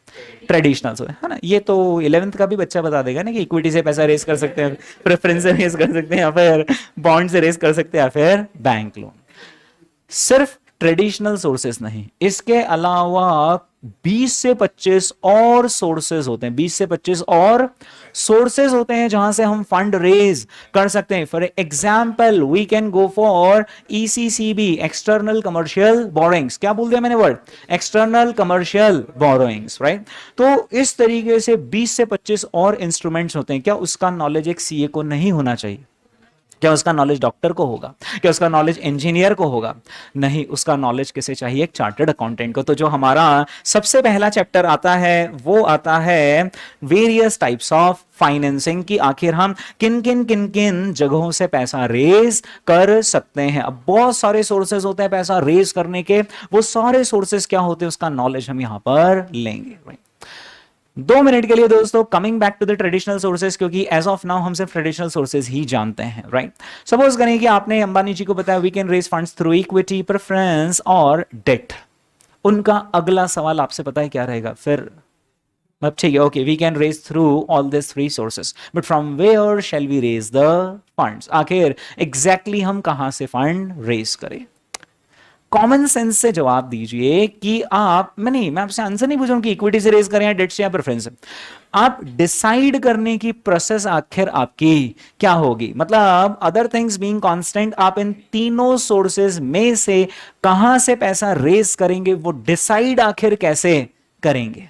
ट्रेडिशनल हुए, है ना। ये तो 11th का भी बच्चा बता देगा ना कि इक्विटी से पैसा रेस कर सकते हैं, प्रेफरेंस से रेस कर सकते हैं, या फिर बॉन्ड से रेस कर सकते हैं, या फिर बैंक लोन। सिर्फ ट्रेडिशनल सोर्सेस नहीं, इसके अलावा 20 से 25 और सोर्सेज होते हैं, 20 से 25 और सोर्सेज होते हैं जहां से हम फंड रेज कर सकते हैं। For example we can go for ECCB, external commercial borrowings. क्या बोल दिया मैंने word? External commercial borrowings, right. तो इस तरीके से 20 से 25 और इंस्ट्रूमेंट्स होते हैं। क्या उसका नॉलेज एक सीए को नहीं होना चाहिए? क्या उसका नॉलेज डॉक्टर को होगा? क्या उसका नॉलेज इंजीनियर को होगा? नहीं, उसका नॉलेज किसे चाहिए? एक चार्टर्ड अकाउंटेंट को। तो जो हमारा सबसे पहला चैप्टर आता है वो आता है वेरियस टाइप्स ऑफ फाइनेंसिंग, की आखिर हम किन किन जगहों से पैसा रेज कर सकते हैं। अब बहुत सारे सोर्सेज होते हैं पैसा रेज करने के, वो सारे सोर्सेज क्या होते हैं उसका नॉलेज हम यहां पर लेंगे। 2 मिनट के लिए दोस्तों coming back to the traditional sources, क्योंकि एज ऑफ नाउ हम सिर्फ ट्रेडिशनल सोर्सेज ही जानते हैं, राइट। सपोज करें कि आपने अंबानी जी को बताया we can raise funds through equity, preference और डेट। उनका अगला सवाल आपसे पता है क्या रहेगा फिर? अब ठीक है, okay, we can raise through all this 3 sources, but from where shall we raise the funds? आखिर एग्जैक्टली हम कहां से फंड रेज करें? कॉमन सेंस से जवाब दीजिए कि आप, मैं आपसे आंसर नहीं पूछ रहा हूं कि इक्विटी से रेज करें या डेट से या प्रेफरेंस से। आप डिसाइड करने की प्रोसेस आखिर आपकी क्या होगी? मतलब अदर थिंग्स बीइंग कांस्टेंट, आप इन तीनों सोर्सेज में से कहां से पैसा रेज करेंगे वो डिसाइड आखिर कैसे करेंगे?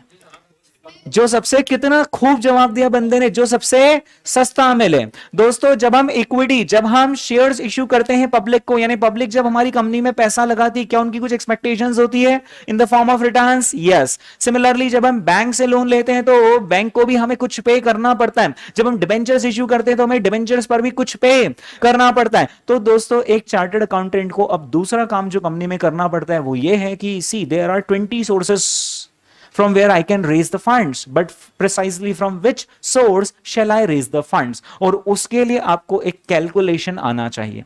जो सबसे, कितना खूब जवाब दिया बंदे ने, जो सबसे सस्ता मिले। दोस्तों जब हम इक्विटी, जब हम शेयर्स इश्यू करते हैं पब्लिक को, यानी पब्लिक जब हमारी कंपनी में पैसा लगाती है, क्या उनकी कुछ एक्सपेक्टेशंस होती है इन the form of returns? Yes. Similarly जब हम बैंक से लोन लेते हैं तो बैंक को भी हमें कुछ पे करना पड़ता है। जब हम डिबेंचर्स इश्यू करते हैं तो हमें डिबेंचर्स पर भी कुछ पे करना पड़ता है। तो दोस्तों एक चार्टर्ड अकाउंटेंट को अब दूसरा काम जो कंपनी में करना पड़ता है वो ये है कि see there are 20 sources from where I can raise the funds, but precisely from which source shall I raise the funds? और उसके लिए आपको एक कैलकुलेशन आना चाहिए,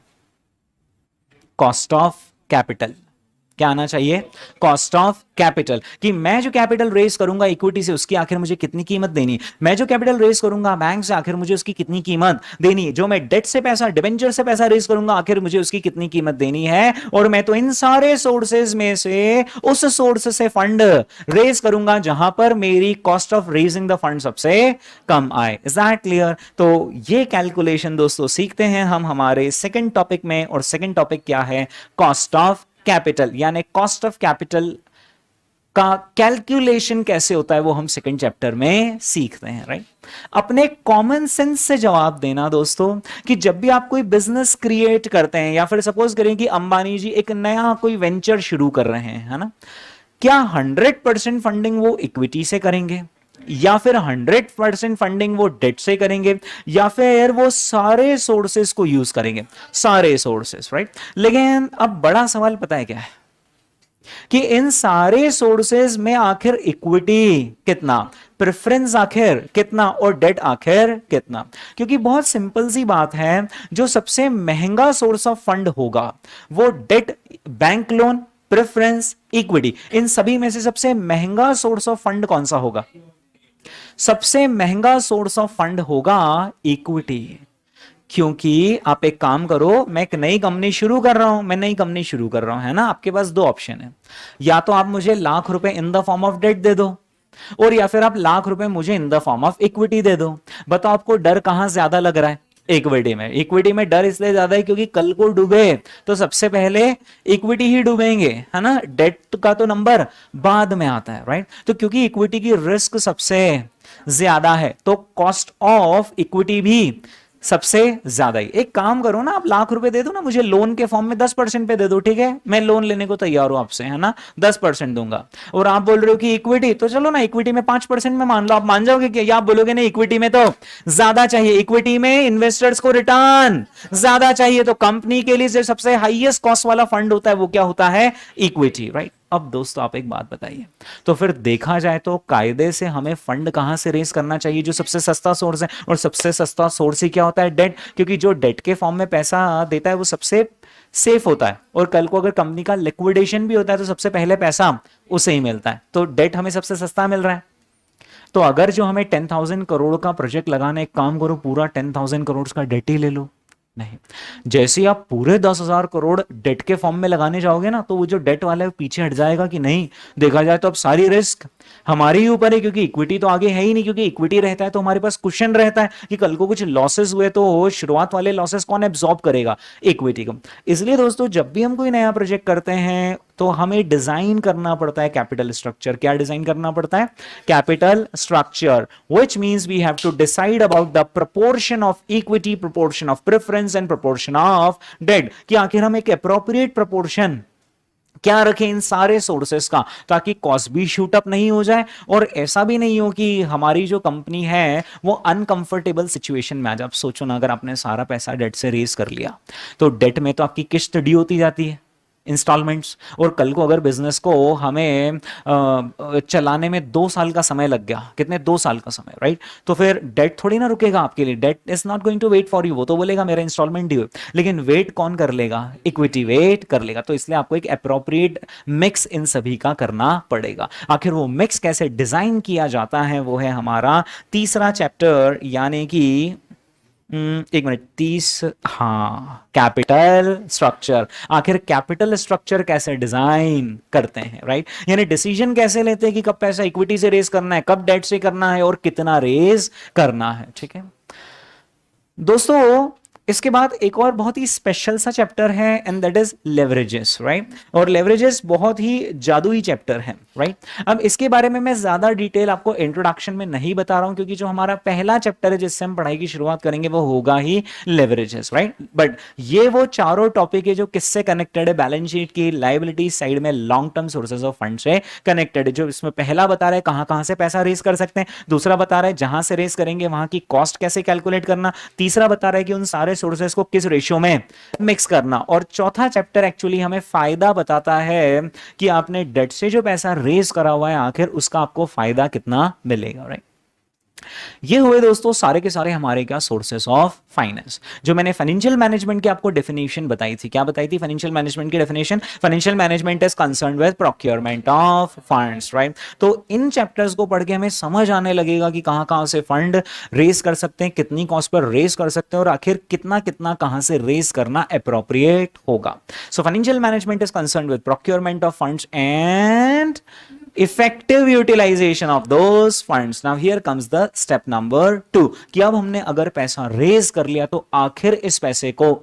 कॉस्ट ऑफ कैपिटल। क्या आना चाहिए? कॉस्ट ऑफ कैपिटल, कि मैं जो कैपिटल रेज करूंगा इक्विटी से उसकी आखिर मुझे कितनी कीमत देनी, मैं जो कैपिटल रेज करूंगा बैंक से आखिर मुझे उसकी कितनी कीमत देनी, जो मैं डेट से पैसा, डिबेंचर से पैसा रेज करूंगा आखिर मुझे उसकी कितनी कीमत देनी है। और मैं तो इन सारे सोर्सेज में से उस सोर्स से फंड रेज करूंगा जहां पर मेरी cost of raising the fund सबसे कम आए। Is that clear? तो ये कैलकुलेशन दोस्तों सीखते हैं हम हमारे सेकेंड टॉपिक में, और सेकेंड टॉपिक क्या है? कॉस्ट ऑफ कैपिटल, यानी कॉस्ट ऑफ कैपिटल का कैलकुलेशन कैसे होता है वो हम सेकंड चैप्टर में सीखते हैं, राइट। अपने कॉमन सेंस से जवाब देना दोस्तों कि जब भी आप कोई बिजनेस क्रिएट करते हैं, या फिर सपोज करें कि अंबानी जी एक नया कोई वेंचर शुरू कर रहे हैं, है ना, क्या 100% फंडिंग वो इक्विटी से करेंगे, या फिर 100% फंडिंग वो डेट से करेंगे, या फिर वो सारे सोर्सेस को यूज करेंगे, सारे सोर्सेस, राइट। लेकिन अब बड़ा सवाल पता है क्या है कि इन सारे सोर्सेज में आखिर इक्विटी कितना, प्रेफरेंस आखिर कितना, और डेट आखिर कितना? क्योंकि बहुत सिंपल सी बात है, जो सबसे महंगा सोर्स ऑफ फंड होगा वो debt, bank loan, preference, equity, इन सभी में से सबसे महंगा सोर्स ऑफ फंड कौन सा होगा? सबसे महंगा सोर्स ऑफ फंड होगा इक्विटी। क्योंकि आप एक काम करो, मैं एक नई कंपनी शुरू कर रहा हूं, है ना, आपके पास दो ऑप्शन है, या तो आप मुझे लाख रुपए in the form of debt दे दो, और या फिर आप लाख रुपए मुझे in the form of equity दे दो। बताओ आपको डर कहां ज्यादा लग रहा है? इक्विटी में डर इसलिए ज्यादा है क्योंकि कल को डूबे तो सबसे पहले इक्विटी ही डूबेंगे, है ना, डेट का तो नंबर बाद में आता है, राइट। तो क्योंकि इक्विटी की रिस्क सबसे ज्यादा है तो कॉस्ट ऑफ इक्विटी भी सबसे ज्यादा ही। एक काम करो ना, आप लाख रुपए दे दो ना मुझे लोन के फॉर्म में, 10% पे दे दो, ठीक है, मैं लोन लेने को तैयार हूं आपसे, है ना, 10% दूंगा। और आप बोल रहे हो कि इक्विटी, तो चलो ना इक्विटी में 5% में मान लो, आप मान जाओगे क्या? या आप बोलोगे नहीं इक्विटी में तो ज्यादा चाहिए, इक्विटी में इन्वेस्टर्स को रिटर्न ज्यादा चाहिए, तो कंपनी के लिए जो सबसे हाईएस्ट कॉस्ट वाला फंड होता है वो क्या होता है? Equity, right. अब दोस्तों आप एक बात बताइए, तो फिर देखा जाए तो कायदे से हमें फंड कहां से रेस करना चाहिए? जो सबसे सस्ता सोर्स है, और सबसे सस्ता सोर्स ही क्या होता है? डेट, क्योंकि जो डेट के फॉर्म में पैसा देता है वो सबसे सेफ होता है, और कल को अगर कंपनी का लिक्विडेशन भी होता है तो सबसे पहले पैसा उसे ही मिलता है, तो डेट हमें सबसे सस्ता मिल रहा है। तो अगर जो हमें 10,000 करोड़ का प्रोजेक्ट लगाना, एक काम करो पूरा 10,000 करोड़ का डेट ही ले लो। नहीं, जैसे ही आप पूरे 10,000 करोड़ डेट के फॉर्म में लगाने जाओगे ना, तो वो जो डेट वाला है पीछे हट जाएगा कि नहीं, देखा जाए तो अब सारी रिस्क हमारे ही ऊपर है, क्योंकि इक्विटी तो आगे है ही नहीं, क्योंकि इक्विटी रहता है तो हमारे पास कुशन रहता है कि कल को कुछ लॉसेस हुए तो शुरुआत वाले लॉसेस कौन एब्जॉर्ब करेगा? इक्विटी को। इसलिए दोस्तों जब भी हम कोई नया प्रोजेक्ट करते हैं तो हमें डिजाइन करना पड़ता है कैपिटल स्ट्रक्चर। क्या डिजाइन करना पड़ता है? Capital structure, which means we have to decide about the proportion of equity, proportion of preference and proportion of debt, कि आखिर हम एक एप्रोप्रिएट प्रोपोर्शन क्या रखें इन सारे सोर्सेस का, ताकि कॉस्ट भी शूट अप नहीं हो जाए और ऐसा भी नहीं हो कि हमारी जो कंपनी है वो अनकंफर्टेबल सिचुएशन में आ जाए। आप सोचो ना, अगर आपने सारा पैसा डेट से रेज कर लिया तो डेट में तो आपकी किस्त ड्यू होती जाती है, इंस्टॉलमेंट्स, और कल को अगर बिजनेस को हमें चलाने में 2 साल का समय लग गया, कितने, 2 साल का समय, राइट, तो फिर डेट थोड़ी ना रुकेगा आपके लिए, debt is not going to wait for you, वो तो बोलेगा मेरा इंस्टॉलमेंट ड्यू है, लेकिन वेट कौन कर लेगा? इक्विटी वेट कर लेगा। तो इसलिए आपको एक अप्रोप्रिएट मिक्स इन सभी का करना पड़ेगा। आखिर वो मिक्स कैसे डिजाइन किया जाता है वो है हमारा तीसरा चैप्टर, यानी कि एक मिनट, 30, हाँ, कैपिटल स्ट्रक्चर। आखिर कैपिटल स्ट्रक्चर कैसे डिजाइन करते हैं, राइट, यानी डिसीजन कैसे लेते हैं कि कब पैसा इक्विटी से रेज करना है, कब डेट से करना है, और कितना रेज करना है, ठीक है दोस्तों। इसके बाद एक और बहुत ही स्पेशल सा चैप्टर है, and that is leverages, right, और लेवरेजेस बहुत ही जादुई चैप्टर है, राइट। अब इसके बारे में मैं ज्यादा डिटेल आपको इंट्रोडक्शन में नहीं बता रहा हूं, क्योंकि जो हमारा पहला चैप्टर है जिससे हम पढ़ाई की शुरुआत करेंगे वो होगा ही लेवरेजेस, राइट। बट ये वो चारों टॉपिक है जो किससे कनेक्टेड है? बैलेंस शीट की लायबिलिटी साइड में long term sources of fund से कनेक्टेड है। जो इसमें पहला बता रहा है कहां कहां से पैसा रेज कर सकते हैं, दूसरा बता रहा है जहां से रेज करेंगे वहां की कॉस्ट कैसे कैलकुलेट करना, तीसरा बता रहा है कि उन सारे सोर्सेस को किस रेशियो में मिक्स करना, और चौथा चैप्टर एक्चुअली हमें फायदा बताता है कि आपने डेट से जो पैसा रेज करा हुआ है आखिर उसका आपको फायदा कितना मिलेगा, राइट। ये हुए दोस्तों सारे के सारे हमारे क्या सोर्सेस ऑफ फाइनेंस। जो मैंने फाइनेंशियल मैनेजमेंट की आपको डेफिनेशन बताई थी, क्या बताई थी फाइनेंशियल मैनेजमेंट की definition? Financial management is concerned with procurement of funds, right. तो इन चैप्टर्स को पढ़ के हमें समझ आने लगेगा कि कहां कहां से फंड रेज कर सकते हैं, कितनी कॉस्ट पर रेज कर सकते हैं, और आखिर कितना कितना कहां से रेज करना अप्रोप्रिएट होगा। So financial management is concerned with procurement of funds and effective utilization of those funds. Now here comes the step number 2, कि अब हमने अगर पैसा रेज कर लिया तो आखिर इस पैसे को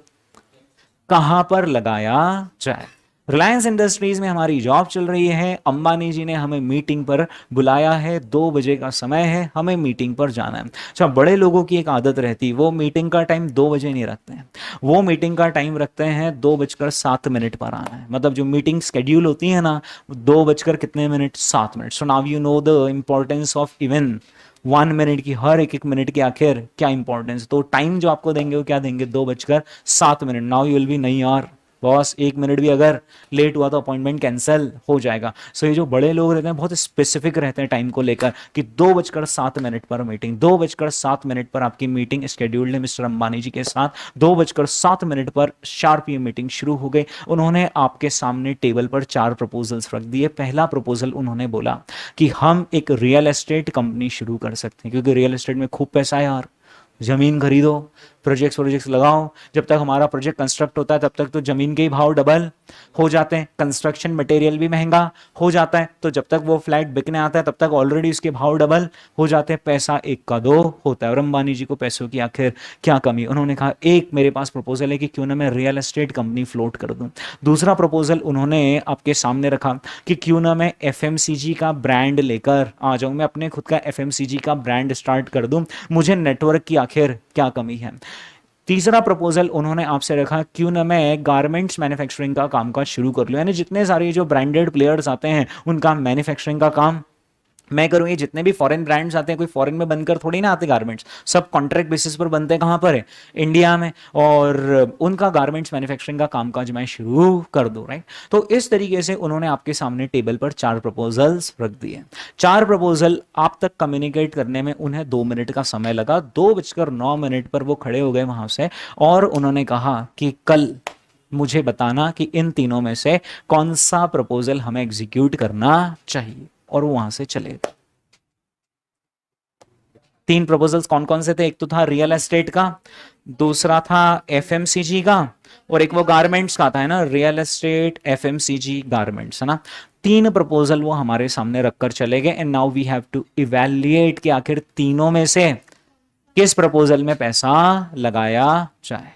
कहां पर लगाया जाए। रिलायंस इंडस्ट्रीज में हमारी जॉब चल रही है, अंबानी जी ने हमें मीटिंग पर बुलाया है, 2 बजे का समय है, हमें मीटिंग पर जाना है। अच्छा, बड़े लोगों की एक आदत रहती है, वो मीटिंग का टाइम 2 बजे नहीं रखते हैं, वो मीटिंग का टाइम रखते हैं 2:07 पर आना है। मतलब जो मीटिंग शेड्यूल होती है ना, 2 बजकर कितने minute, 7 minute. So now you know the importance of even 1 minute की, हर एक मिनट की आखिर क्या इंपॉर्टेंस। तो टाइम जो आपको देंगे वो क्या देंगे, 2:07। नाउ यू विल बी, नहीं यार बॉस 1 मिनट भी अगर लेट हुआ तो अपॉइंटमेंट कैंसिल हो जाएगा। सो ये जो बड़े लोग रहते हैं बहुत स्पेसिफिक रहते हैं टाइम को लेकर, कि 2:07 पर मीटिंग, 2:07 पर आपकी मीटिंग स्केड्यूल्ड है मिस्टर अंबानी जी के साथ। 2:07 पर शार्प ये मीटिंग शुरू हो गई। उन्होंने आपके सामने टेबल पर 4 प्रपोजल्स रख दिए। पहला प्रपोजल उन्होंने बोला कि हम एक रियल एस्टेट कंपनी शुरू कर सकते हैं, क्योंकि रियल एस्टेट में खूब पैसा है यार, जमीन खरीदो, प्रोजेक्ट्स लगाओ, जब तक हमारा प्रोजेक्ट कंस्ट्रक्ट होता है तब तक तो जमीन के ही भाव डबल हो जाते हैं, कंस्ट्रक्शन मटेरियल भी महंगा हो जाता है, तो जब तक वो फ्लैट बिकने आता है तब तक ऑलरेडी उसके भाव डबल हो जाते हैं, पैसा एक का दो होता है। और अंबानी जी को पैसों की आखिर क्या कमी? उन्होंने कहा एक मेरे पास प्रपोजल है कि क्यों ना मैं रियल एस्टेट कंपनी फ्लोट कर दूं। दूसरा प्रपोजल उन्होंने आपके सामने रखा कि क्यों ना मैं एफएमसीजी का ब्रांड लेकर आ जाऊं, मैं अपने खुद का एफएमसीजी का ब्रांड स्टार्ट कर दूं, मुझे नेटवर्क की आखिर क्या कमी है। तीसरा प्रपोजल उन्होंने आपसे रखा क्यों ना मैं गारमेंट्स मैन्युफैक्चरिंग का कामकाज शुरू कर लूं, यानी जितने सारे जो ब्रांडेड प्लेयर्स आते हैं उनका मैन्युफैक्चरिंग का काम मैं करूं। ये जितने भी फॉरेन ब्रांड्स आते हैं कोई फॉरेन में बनकर थोड़ी ना आते गारमेंट्स, सब कॉन्ट्रैक्ट बेसिस पर बनते हैं, कहां पर है? इंडिया में, और उनका गारमेंट्स मैन्युफैक्चरिंग का कामकाज मैं शुरू कर दूं, राइट। तो इस तरीके से उन्होंने आपके सामने टेबल पर 4 प्रपोजल्स रख दिए। 4 प्रपोजल आप तक कम्युनिकेट करने में उन्हें 2 मिनट का समय लगा। 2:09 पर वो खड़े हो गए वहां से और उन्होंने कहा कि कल मुझे बताना कि इन तीनों में से कौन सा प्रपोजल हमें एग्जीक्यूट करना चाहिए, और वो वहां से चले गए। 3 प्रपोजल्स कौन कौन से थे? एक तो था रियल एस्टेट का, दूसरा था एफएमसीजी का, और एक वो गारमेंट्स का था, है ना, रियल एस्टेट एफएमसीजी गारमेंट्स, है ना। 3 प्रपोजल वो हमारे सामने रखकर चले गए। And now we have to evaluate कि आखिर तीनों में से किस प्रपोजल में पैसा लगाया जाए।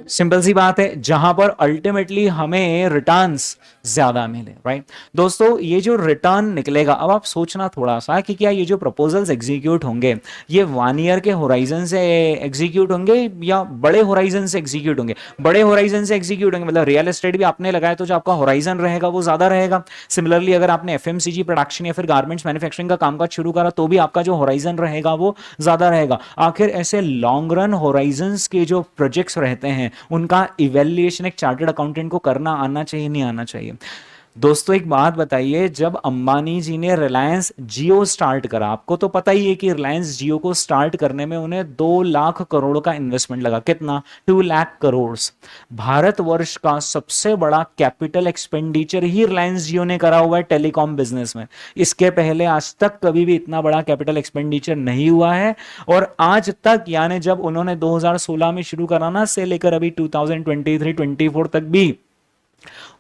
सिंपल सी बात है, जहां पर अल्टीमेटली हमें रिटर्न्स ज्यादा मिले, राइट। दोस्तों ये जो रिटर्न निकलेगा, अब आप सोचना थोड़ा सा कि क्या ये जो प्रपोजल्स एग्जीक्यूट होंगे ये 1 ईयर के होराइजन से एग्जीक्यूट होंगे या बड़े होराइजन से एग्जीक्यूट होंगे? बड़े होराइजन से एग्जीक्यूट होंगे, मतलब रियल एस्टेट भी आपने लगाया तो जो आपका होराइजन रहेगा वो ज्यादा रहेगा। सिमिलरली अगर आपने एफएमसीजी प्रोडक्शन या फिर गारमेंट्स मैन्युफैक्चरिंग का कामकाज शुरू करा तो भी आपका जो होराइजन रहेगा वो ज्यादा रहेगा। आखिर ऐसे लॉन्ग रन होराइजन के जो प्रोजेक्ट्स रहते हैं उनका इवैल्यूएशन एक चार्टर्ड अकाउंटेंट को करना आना चाहिए, नहीं आना चाहिए? दोस्तों एक बात बताइए, जब अंबानी जी ने रिलायंस जियो स्टार्ट करा, आपको तो पता ही है कि रिलायंस जियो को स्टार्ट करने में उन्हें 2 लाख करोड़ का इन्वेस्टमेंट लगा। कितना? 2 लाख करोड़। भारतवर्ष का सबसे बड़ा कैपिटल एक्सपेंडिचर ही रिलायंस जियो ने करा हुआ है टेलीकॉम बिजनेस में। इसके पहले आज तक कभी भी इतना बड़ा कैपिटल एक्सपेंडिचर नहीं हुआ है, और आज तक यानी जब उन्होंने 2016 में शुरू करा ना से लेकर अभी 2023-24 तक भी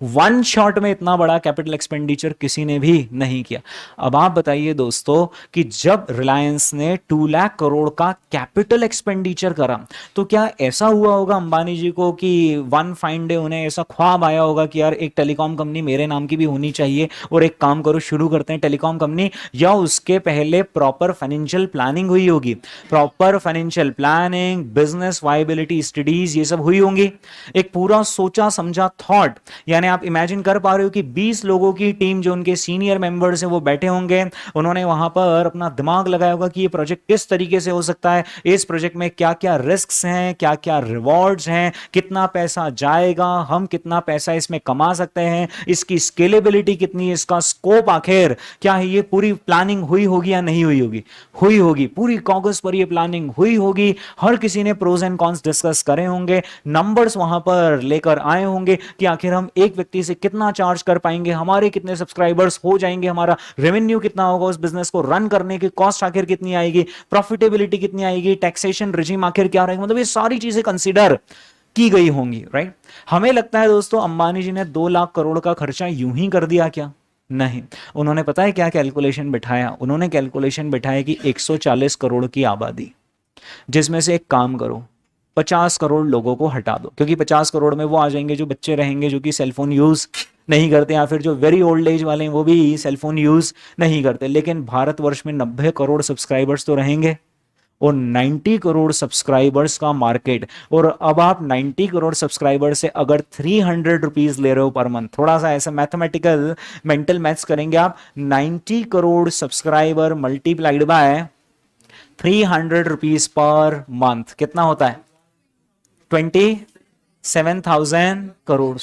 1 शॉट में इतना बड़ा कैपिटल एक्सपेंडिचर किसी ने भी नहीं किया। अब आप बताइए दोस्तों कि जब रिलायंस ने 2 लाख करोड़ का कैपिटल एक्सपेंडिचर करा तो क्या ऐसा हुआ होगा अंबानी जी को कि वन फाइन डे उन्हें ऐसा ख्वाब आया होगा कि यार एक टेलीकॉम कंपनी मेरे नाम की भी होनी चाहिए और एक काम करो शुरू करते हैं टेलीकॉम कंपनी? या उसके पहले प्रॉपर फाइनेंशियल प्लानिंग हुई होगी? Proper financial planning, business viability studies, ये सब हुई होंगी। एक पूरा सोचा समझा थॉट, यानी आप इमेजिन कर पा रहे हो कि 20 लोगों की टीम जो उनके सीनियर मेंबर्स हैं वो बैठे होंगे, उन्होंने वहां पर अपना दिमाग लगाया होगा कि ये प्रोजेक्ट किस तरीके से हो सकता है, इस प्रोजेक्ट में क्या क्या रिस्क्स हैं, क्या क्या रिवॉर्ड्स हैं, कितना पैसा जाएगा, हम कितना पैसा इसमें कमा सकते हैं, इसकी स्केलेबिलिटी कितनी है, इसका स्कोप आखिर क्या है। ये पूरी प्लानिंग हुई होगी या नहीं हुई होगी? हुई होगी, पूरी कागज पर ये प्लानिंग हुई होगी। हर किसी ने प्रोज एंड कॉन्स डिस्कस करे होंगे, नंबर्स वहां पर लेकर आए होंगे कि आखिर हम एक व्यक्ति से कितना चार्ज कर पाएंगे, हमारे कितने सब्सक्राइबर्स हो जाएंगे, हमारा रेवेन्यू कितना होगा, उस बिजनेस को रन करने की कॉस्ट आखिर कितनी आएगी, प्रॉफिटेबिलिटी कितनी आएगी, टैक्सेशन रिजीम आखिर क्या रहेगा, मतलब ये सारी चीजें कंसीडर की गई होंगी, राइट। हमें लगता है दोस्तों अंबानी जी ने 2 लाख करोड़ का खर्चा यूं ही कर दिया क्या? नहीं, उन्होंने पता है क्या कैलकुलेशन बिठाया? उन्होंने कैलकुलेशन बिठाया कि 140 करोड़ की आबादी, जिसमें से एक काम करो 50 करोड़ लोगों को हटा दो, क्योंकि 50 करोड़ में वो आ जाएंगे जो बच्चे रहेंगे जो कि सेलफोन यूज नहीं करते, या फिर जो वेरी ओल्ड एज वाले हैं वो भी सेलफोन यूज नहीं करते। लेकिन भारतवर्ष में 90 करोड़ सब्सक्राइबर्स तो रहेंगे और 90 करोड़ सब्सक्राइबर्स का मार्केट। और अब आप 90 करोड़ सब्सक्राइबर से अगर 300 रुपीज ले रहे हो पर मंथ, थोड़ा सा ऐसा मैथमेटिकल मेंटल मैथ्स करेंगे आप, 90 crore subscriber multiplied by 300 rupees per month कितना होता है? 27,000 करोड़,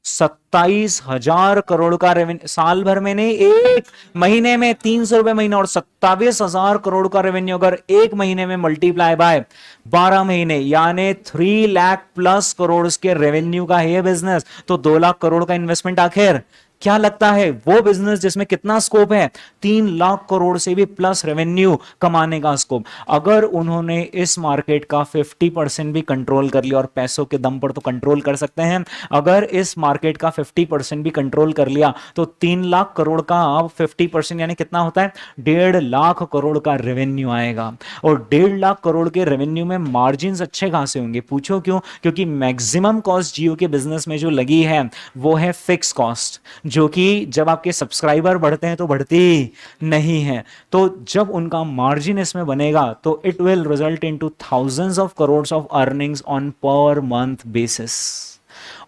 27,000 करोड़ का रेवेन्यू साल भर में नहीं, एक महीने में 300 रुपए महीना, और 27,000 करोड़ का रेवेन्यू अगर एक महीने में मल्टीप्लाई बाय 12 महीने, यानी 3 लाख प्लस करोड़ के रेवेन्यू का है बिजनेस, तो 2 लाख करोड़ का इन्वेस्टमेंट आखिर क्या लगता है वो बिजनेस जिसमें कितना स्कोप है, 3 लाख करोड़ से भी प्लस रेवेन्यू कमाने का स्कोप। अगर उन्होंने इस मार्केट का 50% भी कंट्रोल कर लिया, और पैसों के दम पर तो कंट्रोल कर सकते हैं, अगर इस मार्केट का 50% भी कंट्रोल कर लिया तो 3 लाख करोड़ का 50% यानी कितना होता है, 1.5 लाख करोड़ का रेवेन्यू आएगा। और 1.5 लाख करोड़ के रेवेन्यू में मार्जिन अच्छे खासे होंगे। पूछो क्यों? क्योंकि मैक्सिमम कॉस्ट जियो के बिजनेस में जो लगी है वो है फिक्स कॉस्ट, जो कि जब आपके सब्सक्राइबर बढ़ते हैं तो बढ़ती नहीं है। तो जब उनका मार्जिन इसमें बनेगा तो it will result into thousands of crores of earnings on per month basis.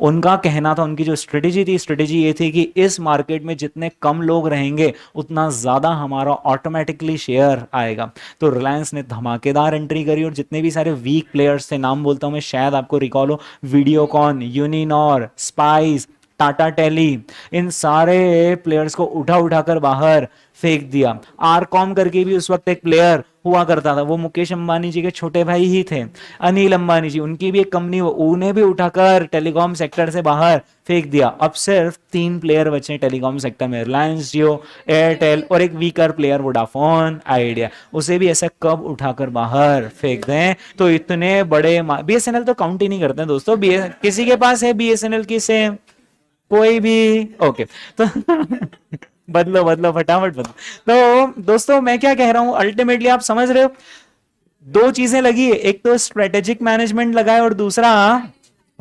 उनका कहना था, उनकी जो स्ट्रेटेजी थी, स्ट्रेटेजी ये थी कि इस मार्केट में जितने कम लोग रहेंगे उतना ज्यादा हमारा ऑटोमेटिकली शेयर आएगा। तो रिलायंस ने धमाकेदार एंट्री करी, और जितने भी सारे वीक प्लेयर्स थे, नाम बोलता हूं मैं, शायद आपको रिकॉल हो, वीडियोकॉन, यूनिनॉर, स्पाइस, टाटा टेली, इन सारे प्लेयर्स को उठा उठाकर बाहर फेंक दिया। आरकॉम करके भी उस वक्त एक प्लेयर हुआ करता था, वो मुकेश अंबानी जी के छोटे भाई ही थे, अनिल अंबानी जी, उनकी भी एक कंपनी, उन्हें भी उठाकर टेलीकॉम सेक्टर से बाहर फेंक दिया। अब सिर्फ 3 प्लेयर बचे टेलीकॉम सेक्टर में, रिलायंस जियो, एयरटेल और एक वीकर प्लेयर वोडाफोन आइडिया। उसे भी ऐसा कब उठाकर बाहर फेंक दें? तो इतने बड़े बीएसएनएल तो काउंट ही नहीं करते दोस्तों। किसी के पास है बीएसएनएल की सेम? कोई भी? ओके तो बदलो बदलो फटाफट बदलो। तो दोस्तों मैं क्या कह रहा हूं, अल्टीमेटली आप समझ रहे हो, 2 चीजें लगी है, एक तो स्ट्रेटेजिक मैनेजमेंट लगा है और दूसरा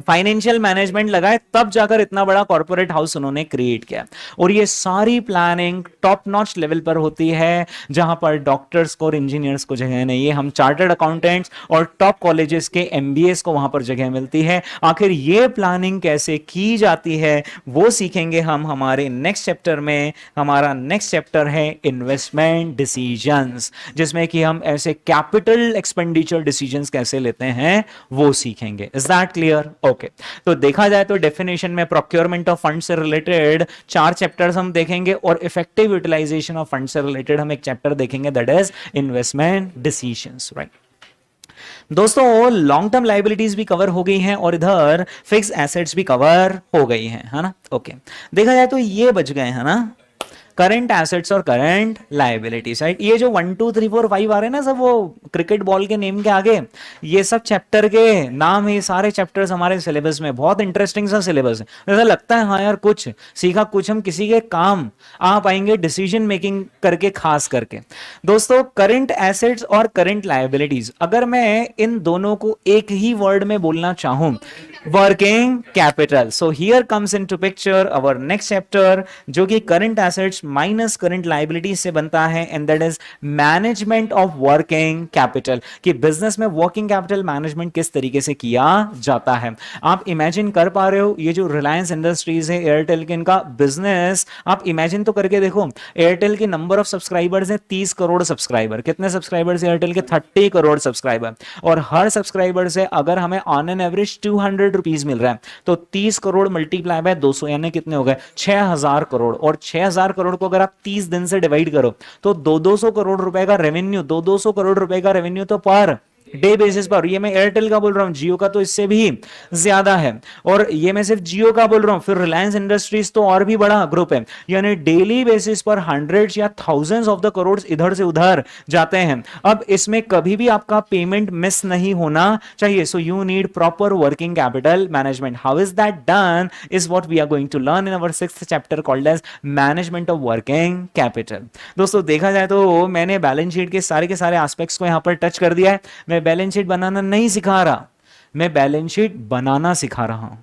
फाइनेंशियल मैनेजमेंट लगाए, तब जाकर इतना बड़ा कॉर्पोरेट हाउस उन्होंने क्रिएट किया। और ये सारी प्लानिंग टॉप नॉच लेवल पर होती है, जहां पर डॉक्टर्स को और इंजीनियर्स को जगह नहीं है, हम चार्टर्ड अकाउंटेंट्स और टॉप कॉलेजेस के एमबीएस को वहां पर जगह मिलती है। आखिर ये प्लानिंग कैसे की जाती है वो सीखेंगे हम हमारे नेक्स्ट चैप्टर में। हमारा नेक्स्ट चैप्टर है इन्वेस्टमेंट डिसीजंस, जिसमें कि हम ऐसे कैपिटल एक्सपेंडिचर डिसीजंस कैसे लेते हैं वो सीखेंगे। Is that clear? ओके तो देखा जाए तो डेफिनेशन में प्रोक्योरमेंट ऑफ फंड से रिलेटेड 4 चैप्टर्स हम देखेंगे, और इफेक्टिव यूटिलाइजेशन ऑफ फंड से रिलेटेड हम एक चैप्टर देखेंगे, that is investment decisions, right. दोस्तों लॉन्ग टर्म लाइबिलिटीज भी कवर हो गई हैं और इधर फिक्स एसेट्स भी कवर हो गई हैं, है ना। ओके देखा जाए तो ये बच गए हैं ना, करंट एसेट्स और करंट लाइबिलिटीज, राइट। ये जो 1 2 3 4 5 आ रहे हैं ना सब, वो क्रिकेट बॉल के नेम के आगे, ये सब चैप्टर के नाम है। सारे चैप्टर्स हमारे सिलेबस में, बहुत इंटरेस्टिंग सा सिलेबस है। ऐसा लगता है हाँ यार कुछ सीखा, कुछ हम किसी के काम आ पाएंगे डिसीजन मेकिंग करके। खास करके दोस्तों करंट एसेट्स और करंट लाइबिलिटीज, अगर मैं इन दोनों को एक ही वर्ड में बोलना चाहूं, working capital. So here comes into picture our next chapter, जो कि current assets minus current liabilities से बनता है, and that is management of working capital. कि बिजनेस में वर्किंग कैपिटल मैनेजमेंट किस तरीके से किया जाता है। आप इमेजिन कर पा रहे हो, ये जो रिलायंस इंडस्ट्रीज है, एयरटेल के, इनका बिजनेस आप इमेजिन तो करके देखो। एयरटेल के नंबर ऑफ सब्सक्राइबर्स है 30 करोड़ सब्सक्राइबर। कितने सब्सक्राइबर्स एयरटेल के? 30 करोड़ सब्सक्राइबर। और हर सब्सक्राइबर से अगर हमें ऑन एन एवरेज 200 रुपीज मिल रहा है, तो 30 करोड़ मल्टीप्लाई बाय 200 यानी कितने हो गए? 6000 करोड़। और 6000 करोड़ को अगर आप 30 दिन से डिवाइड करो तो 200 करोड़ रुपए का रेवेन्यू, 200 करोड़ रुपए का रेवेन्यू तो पर डे बेसिस पर। ये मैं एयरटेल का बोल रहा हूं, जियो का तो इससे भी ज्यादा है, और ये मैं सिर्फ जियो का बोल रहा हूं। फिर रिलायंस इंडस्ट्रीज तो और भी बड़ा ग्रुप है, यानी डेली बेसिस पर हंड्रेड्स या थाउजेंड्स ऑफ द करोड़ इधर से उधर जाते हैं। अब इसमें कभी भी आपका पेमेंट मिस नहीं होना चाहिए। So you need proper working capital management. How is that done is what we are going to learn in our 6th chapter called as management of working capital. दोस्तों देखा जाए तो मैंने बैलेंस शीट के सारे एस्पेक्ट्स को यहां पर टच कर दिया है। मैं बैलेंस शीट बनाना नहीं सिखा रहा, मैं बैलेंस शीट बनाना सिखा रहा हूं।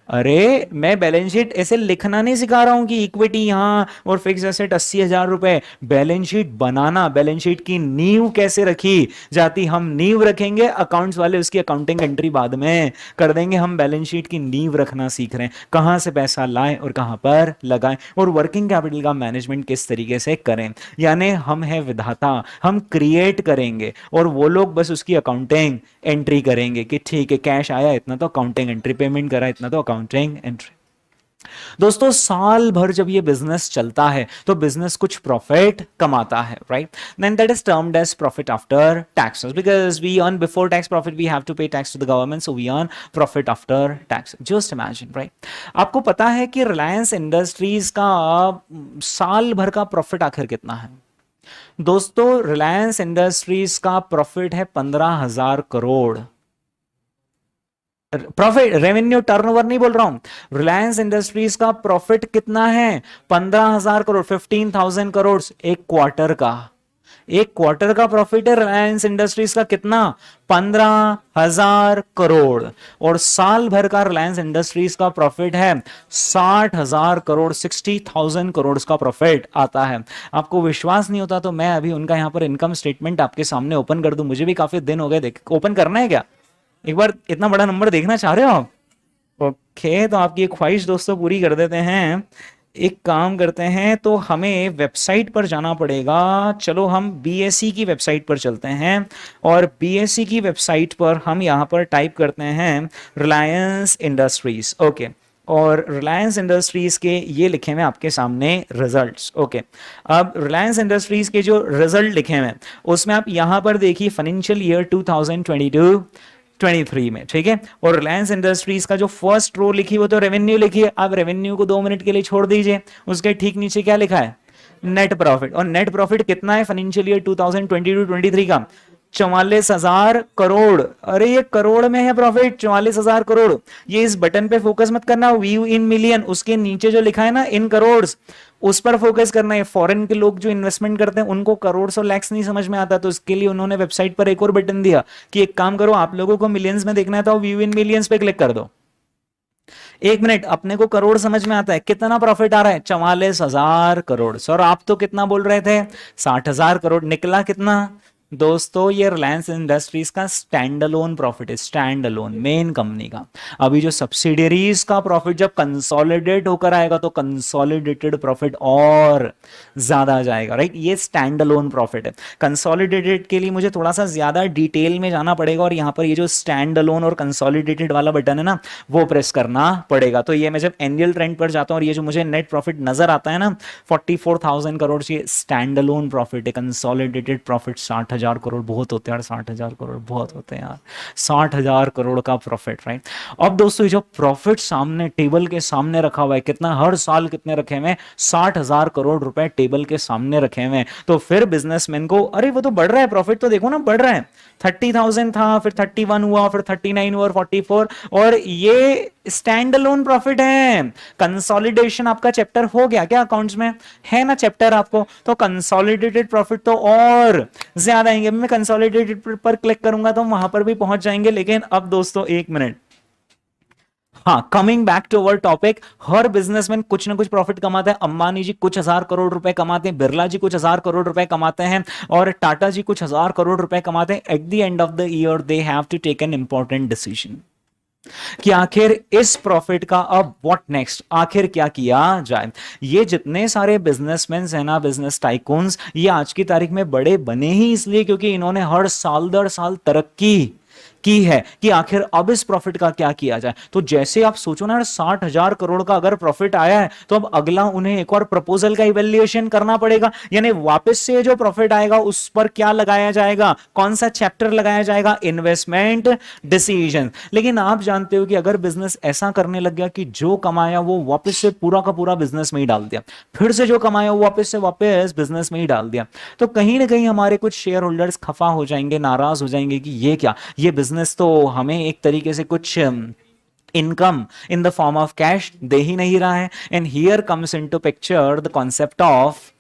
अरे मैं बैलेंस शीट ऐसे लिखना नहीं सिखा रहा हूं कि इक्विटी यहां और फिक्स एसेट 80,000 रुपए। बैलेंस शीट बनाना, बैलेंस शीट की नींव कैसे रखी जाती, हम नींव रखेंगे, अकाउंट्स वाले उसकी अकाउंटिंग एंट्री बाद में कर देंगे। हम बैलेंस शीट की नींव रखना सीख रहे हैं, कहां से पैसा लाएं और कहां पर लगाएं, और वर्किंग कैपिटल का मैनेजमेंट किस तरीके से करें। यानी हम है विधाता, हम क्रिएट करेंगे और वो लोग बस उसकी अकाउंटिंग एंट्री करेंगे कि ठीक है कैश आया इतना तो अकाउंटिंग एंट्री, पेमेंट करा इतना तो अकाउंटिंग एंट्री। दोस्तों साल भर जब ये बिजनेस चलता है तो बिजनेस कुछ प्रॉफिट कमाता है, right? Then that is termed as profit after taxes, because we earn before tax profit, we have to pay tax to the government, so we earn profit after tax. Just imagine, right? आपको पता है कि Reliance industries का साल भर का profit आखिर कितना है? दोस्तों रिलायंस इंडस्ट्रीज का प्रॉफिट है 15,000 करोड़। प्रॉफिट, रेवेन्यू, टर्नओवर नहीं बोल रहा हूं, रिलायंस इंडस्ट्रीज का प्रॉफिट कितना है? 15,000 करोड़, 15,000 करोड़ एक क्वार्टर का। एक क्वार्टर का प्रॉफिट है रिलायंस इंडस्ट्रीज का कितना? 15,000 करोड़। और साल भर का रिलायंस इंडस्ट्रीज का प्रॉफिट है 60,000 करोड़, 60,000 करोड़ का प्रॉफिट आता है। आपको विश्वास नहीं होता तो मैं अभी उनका यहां पर इनकम स्टेटमेंट आपके सामने ओपन कर दूं, मुझे भी काफी दिन हो गए देख। ओपन करना है क्या? एक बार इतना बड़ा नंबर देखना चाह रहे हो आप? ओके, तो आपकी एक ख्वाहिश दोस्तों पूरी कर देते हैं। एक काम करते हैं, तो हमें वेबसाइट पर जाना पड़ेगा। चलो हम बीएसई की वेबसाइट पर चलते हैं, और बीएसई की वेबसाइट पर हम यहाँ पर टाइप करते हैं रिलायंस इंडस्ट्रीज। ओके, और रिलायंस इंडस्ट्रीज के ये लिखे हुए आपके सामने रिजल्ट्स। ओके, अब रिलायंस इंडस्ट्रीज के जो रिजल्ट लिखे हुए हैं उसमें आप यहाँ पर देखिए फाइनेंशियल ईयर 2022-23 में, ठीक है? और रिलायंस इंडस्ट्रीज का जो फर्स्ट रो लिखी वो तो रेवेन्यू लिखी है। आप रेवेन्यू को 2 मिनट के लिए छोड़ दीजिए, उसके ठीक नीचे क्या लिखा है? Net profit. और नेट प्रॉफिट कितना है फाइनेंशियल ईयर 2022-23 का? 44,000 करोड़। अरे ये करोड़ में है प्रॉफिट, 44,000 करोड़। ये इस बटन पे फोकस मत करना, व्यू इन मिलियन, उसके नीचे जो लिखा है ना इन करोड़, उस पर फोकस करना है। फॉरेन के लोग जो इन्वेस्टमेंट करते हैं उनको करोड़ और लैक्स नहीं समझ में आता, तो इसके लिए उन्होंने वेबसाइट पर एक और बटन दिया कि एक काम करो, आप लोगों को मिलियंस में देखना है तो व्यू इन मिलियंस पे क्लिक कर दो। 1 मिनट, अपने को करोड़ समझ में आता है, कितना प्रॉफिट आ रहा है? 44,000 करोड़। सर आप तो कितना बोल रहे थे? 60,000 करोड़। निकला कितना? दोस्तों ये रिलायंस इंडस्ट्रीज का स्टैंड अलोन प्रॉफिट है, स्टैंड अलोन मेन कंपनी का। अभी जो सब्सिडियरीज का प्रॉफिट जब कंसोलिडेट होकर आएगा तो कंसोलिडेटेड प्रॉफिट और ज्यादा आ जाएगा, राइट? ये स्टैंड अलोन प्रॉफिट है। कंसोलिडेटेड के लिए मुझे थोड़ा सा ज्यादा डिटेल में जाना पड़ेगा, और यहाँ पर ये जो स्टैंड अलोन और कंसोलिडेटेड वाला बटन है ना वो प्रेस करना पड़ेगा। तो ये मैं जब एनुअल ट्रेंड पर जाता हूँ और ये जो मुझे नेट प्रॉफिट नजर आता है ना 44,000 करोड़, ये स्टैंड अलोन प्रॉफिट है। कंसोलिडेटेड प्रॉफिट 60,000 करोड़, बहुत होते हैं यार, 60,000 करोड़ बहुत होते हैं यार, 60,000 करोड़ का प्रॉफिट, राइट? अब दोस्तों ये जो प्रॉफिट सामने टेबल के सामने रखा हुआ है, कितना हर साल कितने रखे हुए हैं? 60,000 करोड़ रुपए टेबल के सामने रखे हुए हैं। तो फिर बिजनेसमैन को अरे वो तो बढ़ रहा है प्रॉफिट, तो देखो ना बढ़ रहा है। 30,000 था, फिर 31 हुआ, फिर 39 हुआ, 44, और ये स्टैंड अलोन प्रॉफिट है। कंसोलिडेशन आपका चैप्टर हो गया क्या अकाउंट्स में? है ना चैप्टर आपको, तो कंसोलिडेटेड प्रॉफिट तो और ज्यादा आएंगे। मैं कंसोलिडेटेड पर क्लिक करूंगा तो वहां पर भी पहुंच जाएंगे। लेकिन अब दोस्तों 1 मिनट, हाँ, coming back to our topic, हर बिजनेसमैन कुछ ना कुछ प्रॉफिट कमाता है। अंबानी जी कुछ 1,000 करोड़ रुपए कमाते हैं, बिरला जी कुछ 1,000 करोड़ रुपए कमाते हैं, और टाटा जी कुछ 1,000 करोड़ रुपए कमाते हैं। At the end of the year they have to take an important decision कि आखिर इस प्रॉफिट का अब व्हाट नेक्स्ट, आखिर क्या किया जाए। ये जितने सारे बिजनेसमैन हैं ना, बिजनेस टाइकून्स, ये आज की तारीख में बड़े बने ही इसलिए क्योंकि इन्होंने हर साल दर साल तरक्की की है कि आखिर अब इस प्रॉफिट का क्या किया जाए। तो जैसे आप सोचो ना, 60,000 करोड़ का अगर प्रॉफिट आया है तो अब अगला उन्हें एक और प्रपोजल का इवैल्यूएशन करना पड़ेगा, यानी वापस से जो प्रॉफिट आएगा उस पर क्या लगाया जाएगा, कौन सा चैप्टर लगाया जाएगा? Investment decision. लेकिन आप जानते हो कि अगर बिजनेस ऐसा करने लग गया कि जो कमाया वो वापस से पूरा का पूरा बिजनेस में ही डाल दिया, फिर से जो कमाया वो वापस से वापस बिजनेस में ही डाल दिया, तो कहीं ना कहीं हमारे कुछ शेयर होल्डर्स खफा हो जाएंगे, नाराज हो जाएंगे कि ये क्या, ये बिजनेस तो हमें एक तरीके से कुछ income in the form of cash दे ही नहीं रहा है। And here comes into picture the concept of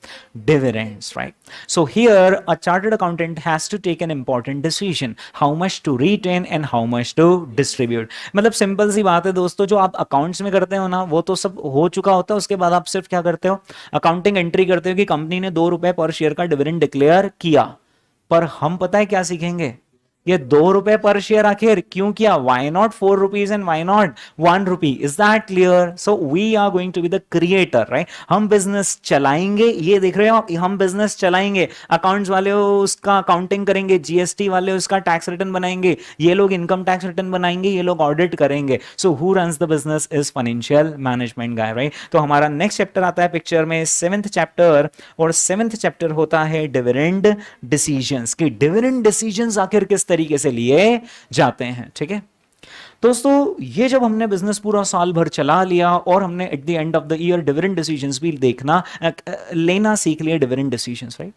dividends, right? So here a chartered accountant has to take an important decision, how much to retain and how much to distribute। मतलब simple सी बात है दोस्तों, जो आप accounts में करते हो ना वो तो सब हो चुका होता है, उसके बाद आप सिर्फ क्या करते हो, अकाउंटिंग एंट्री करते हो कि कंपनी ने 2 रुपए पर शेयर का डिविडेंड डिक्लेयर किया। पर हम पता है क्या सीखेंगे, ये 2 रुपए पर शेयर आखिर क्यों किया? Why not 4 rupees and why not 1 rupee? Is that clear? So we are going to be the creator, right? हम बिजनेस चलाएंगे, ये देख रहे हो आप, हम बिजनेस चलाएंगे, अकाउंट्स वाले उसका अकाउंटिंग करेंगे, जीएसटी वाले उसका टैक्स रिटर्न बनाएंगे, ये लोग इनकम टैक्स रिटर्न बनाएंगे, ये लोग ऑडिट करेंगे. So who runs the business is financial management guy, right? तो हमारा नेक्स्ट चैप्टर आता है पिक्चर में, 7th चैप्टर, और 7th चैप्टर होता है डिविडेंड डिसीजंस, कि डिविडेंड डिसीजंस आखिर किस तरीके से लिए जाते हैं. ठीक है दोस्तों, ये जब हमने बिजनेस पूरा साल भर चला लिया और हमने eight the end of the year dividend decisions भी लेना सीख लिया, डिविडेंड डिसीजंस, राइट?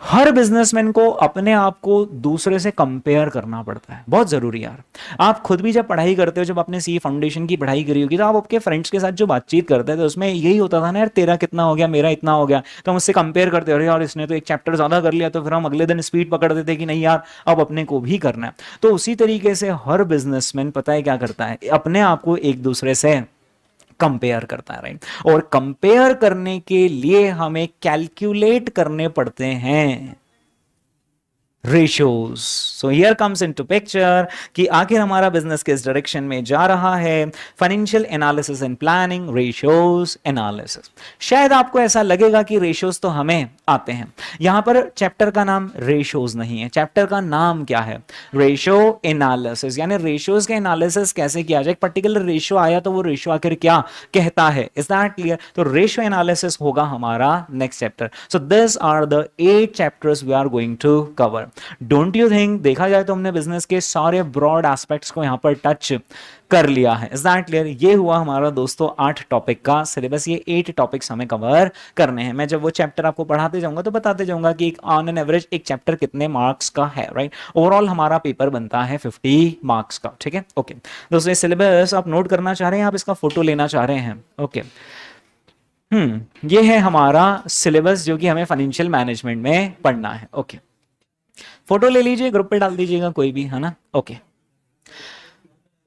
हर बिजनेसमैन को अपने आप को दूसरे से कंपेयर करना पड़ता है, बहुत जरूरी यार. आप खुद भी जब पढ़ाई करते हो, जब आपने सीए फाउंडेशन की पढ़ाई करी होगी, तो आप आपके फ्रेंड्स के साथ जो बातचीत करते थे उसमें यही होता था ना यार, तेरा कितना हो गया, मेरा इतना हो गया, तो हम उससे कंपेयर करते हो, यार इसने तो एक चैप्टर ज्यादा कर लिया, तो फिर हम अगले दिन स्पीड पकड़ देते कि नहीं यार अब अपने को भी करना है. तो उसी तरीके से हर बिजनेसमैन पता है क्या करता है, अपने आप को एक दूसरे से कंपेयर करता है, राइट? और कंपेयर करने के लिए हमें कैलकुलेट करने पड़ते हैं ratios. So here comes into picture कि आखिर हमारा बिजनेस किस डायरेक्शन में जा रहा है. Financial analysis and planning, ratios analysis. शायद आपको ऐसा लगेगा कि रेशियोज तो हमें आते हैं. यहां पर चैप्टर का नाम रेशियोज नहीं है, चैप्टर का नाम क्या है? Ratio analysis. यानी रेशियोज का एनालिसिस कैसे किया जाए, एक पर्टिकुलर रेशियो आया तो वो रेशियो आखिर क्या कहता है. Is that clear? तो रेशियो एनालिसिस होगा हमारा next chapter. So this are the 8 chapters we are going to cover. Don't you think, देखा जाए तो हमने बिजनेस के सारे ब्रॉड एस्पेक्ट्स को यहां पर टच कर लिया है. Is that clear? ये हुआ हमारा दोस्तों 8 टॉपिक का सिलेबस. ये 8 टॉपिक्स हमें कवर करने हैं. मैं जब वो चैप्टर आपको पढ़ाते जाऊंगा तो बताते जाऊंगा कि ऑन एन एवरेज एक चैप्टर कितने मार्क्स का है, राइट? ओवरऑल हमारा पेपर बनता है 50 मार्क्स का. ठीक है, ओके दोस्तों, ये सिलेबस आप नोट करना चाह रहे हैं, आप इसका फोटो लेना चाह रहे हैं, ओके. ये है हमारा सिलेबस जो कि हमें फाइनेंशियल मैनेजमेंट में पढ़ना है. ओके, फोटो ले लीजिए, ग्रुप पे डाल दीजिएगा कोई भी, है ना? ओके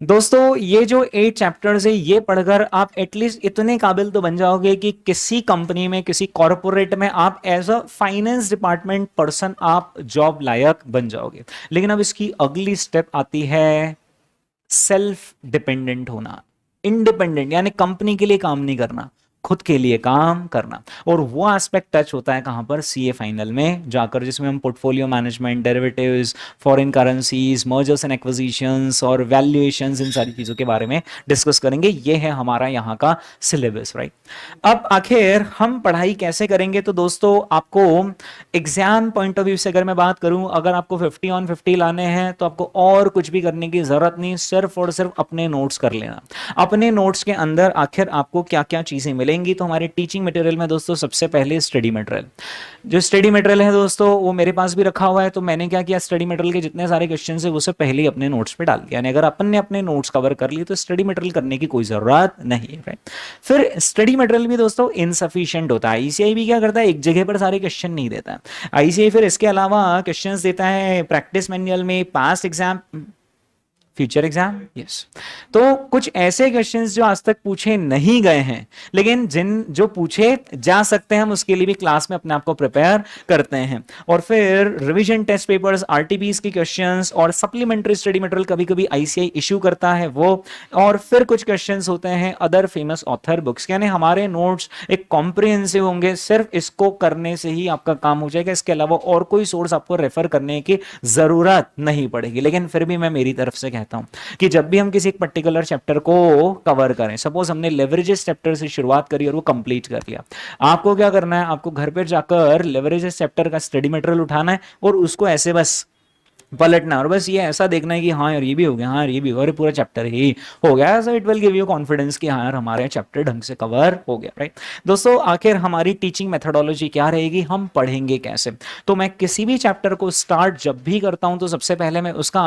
दोस्तों, ये जो 8 चैप्टर्स है, ये पढ़कर आप एटलीस्ट इतने काबिल तो बन जाओगे कि किसी कंपनी में, किसी कॉर्पोरेट में आप as a finance department person आप जॉब लायक बन जाओगे. लेकिन अब इसकी अगली स्टेप आती है सेल्फ डिपेंडेंट होना, इंडिपेंडेंट, यानी कंपनी के लिए काम नहीं करना, खुद के लिए काम करना. और वो एस्पेक्ट टच होता है कहां पर? सीए फाइनल में जाकर, जिसमें हम portfolio management, derivatives, foreign currencies, mergers and acquisitions और वैल्यूएशंस, इन सारी चीजों के बारे में डिस्कस करेंगे. ये है हमारा यहाँ का सिलेबस, राइट? अब आखिर हम पढ़ाई कैसे करेंगे? तो दोस्तों, आपको एग्जाम पॉइंट ऑफ व्यू से अगर मैं बात करूं, अगर आपको 50 on 50 लाने हैं तो आपको और कुछ भी करने की जरूरत नहीं, सिर्फ और सिर्फ अपने नोट्स कर लेना. अपने नोट्स के अंदर आखिर आपको क्या क्या चीजें मिलेंगी? तो हमारे टीचिंग मटेरियल में दोस्तों सबसे पहले स्टडी मटेरियल. जो स्टडी मटेरियल है दोस्तों, वो मेरे पास भी रखा हुआ है. तो मैंने क्या किया, स्टडी मटेरियल के जितने सारे क्वेश्चन है वो सब पहले ही अपने नोट्स पे डाल दिया. यानी अगर अपन ने अपने नोट्स कवर कर लिए तो स्टडी मटेरियल करने की कोई जरूरत नहीं है, राइट? फिर स्टडी मटेरियल भी दोस्तों इनसफिशिएंट होता है. आईसीआई भी क्या करता है, एक जगह पर सारे क्वेश्चन नहीं देता है. आईसीआई फिर इसके अलावा क्वेश्चंस देता है प्रैक्टिस मैनुअल में, past exam, future exam, yes. तो कुछ ऐसे क्वेश्चंस जो आज तक पूछे नहीं गए हैं, लेकिन जो पूछे जा सकते हैं, हम उसके लिए भी क्लास में अपने आप को प्रिपेयर करते हैं. और फिर रिवीजन टेस्ट पेपर्स, आरटीपीस के क्वेश्चंस और सप्लीमेंट्री स्टडी मटेरियल कभी कभी आईसीआई इशू करता है वो. और फिर कुछ क्वेश्चंस होते हैं अदर फेमस ऑथर बुक्स. यानी हमारे नोट्स एक कॉम्प्रिहेंसिव होंगे, सिर्फ इसको करने से ही आपका काम हो जाएगा. इसके अलावा और कोई सोर्स आपको रेफर करने की जरूरत नहीं पड़ेगी. लेकिन फिर भी मैं मेरी तरफ से कहता हूं कि जब भी हम किसी एक पर्टिकुलर चैप्टर को कवर करें, सपोज हमने लेवरेजेस चैप्टर से शुरुआत करी और वो कंप्लीट कर लिया, आपको क्या करना है? आपको घर पर जाकर लेवरेजेस चैप्टर का स्टडी मटेरियल उठाना है और उसको ऐसे बस पलटना, और बस ये ऐसा देखना है कि हाँ यार ये भी हो गया, हाँ यार ये भी हो गया, पूरा चैप्टर ही हो गया. So it will give you confidence कि हाँ यार हमारे चैप्टर ढंग से कवर हो गया, राइट? दोस्तों, आखिर हमारी टीचिंग मेथोडोलॉजी क्या रहेगी, हम पढ़ेंगे कैसे? तो मैं किसी भी चैप्टर को स्टार्ट जब भी करता हूं तो सबसे पहले मैं उसका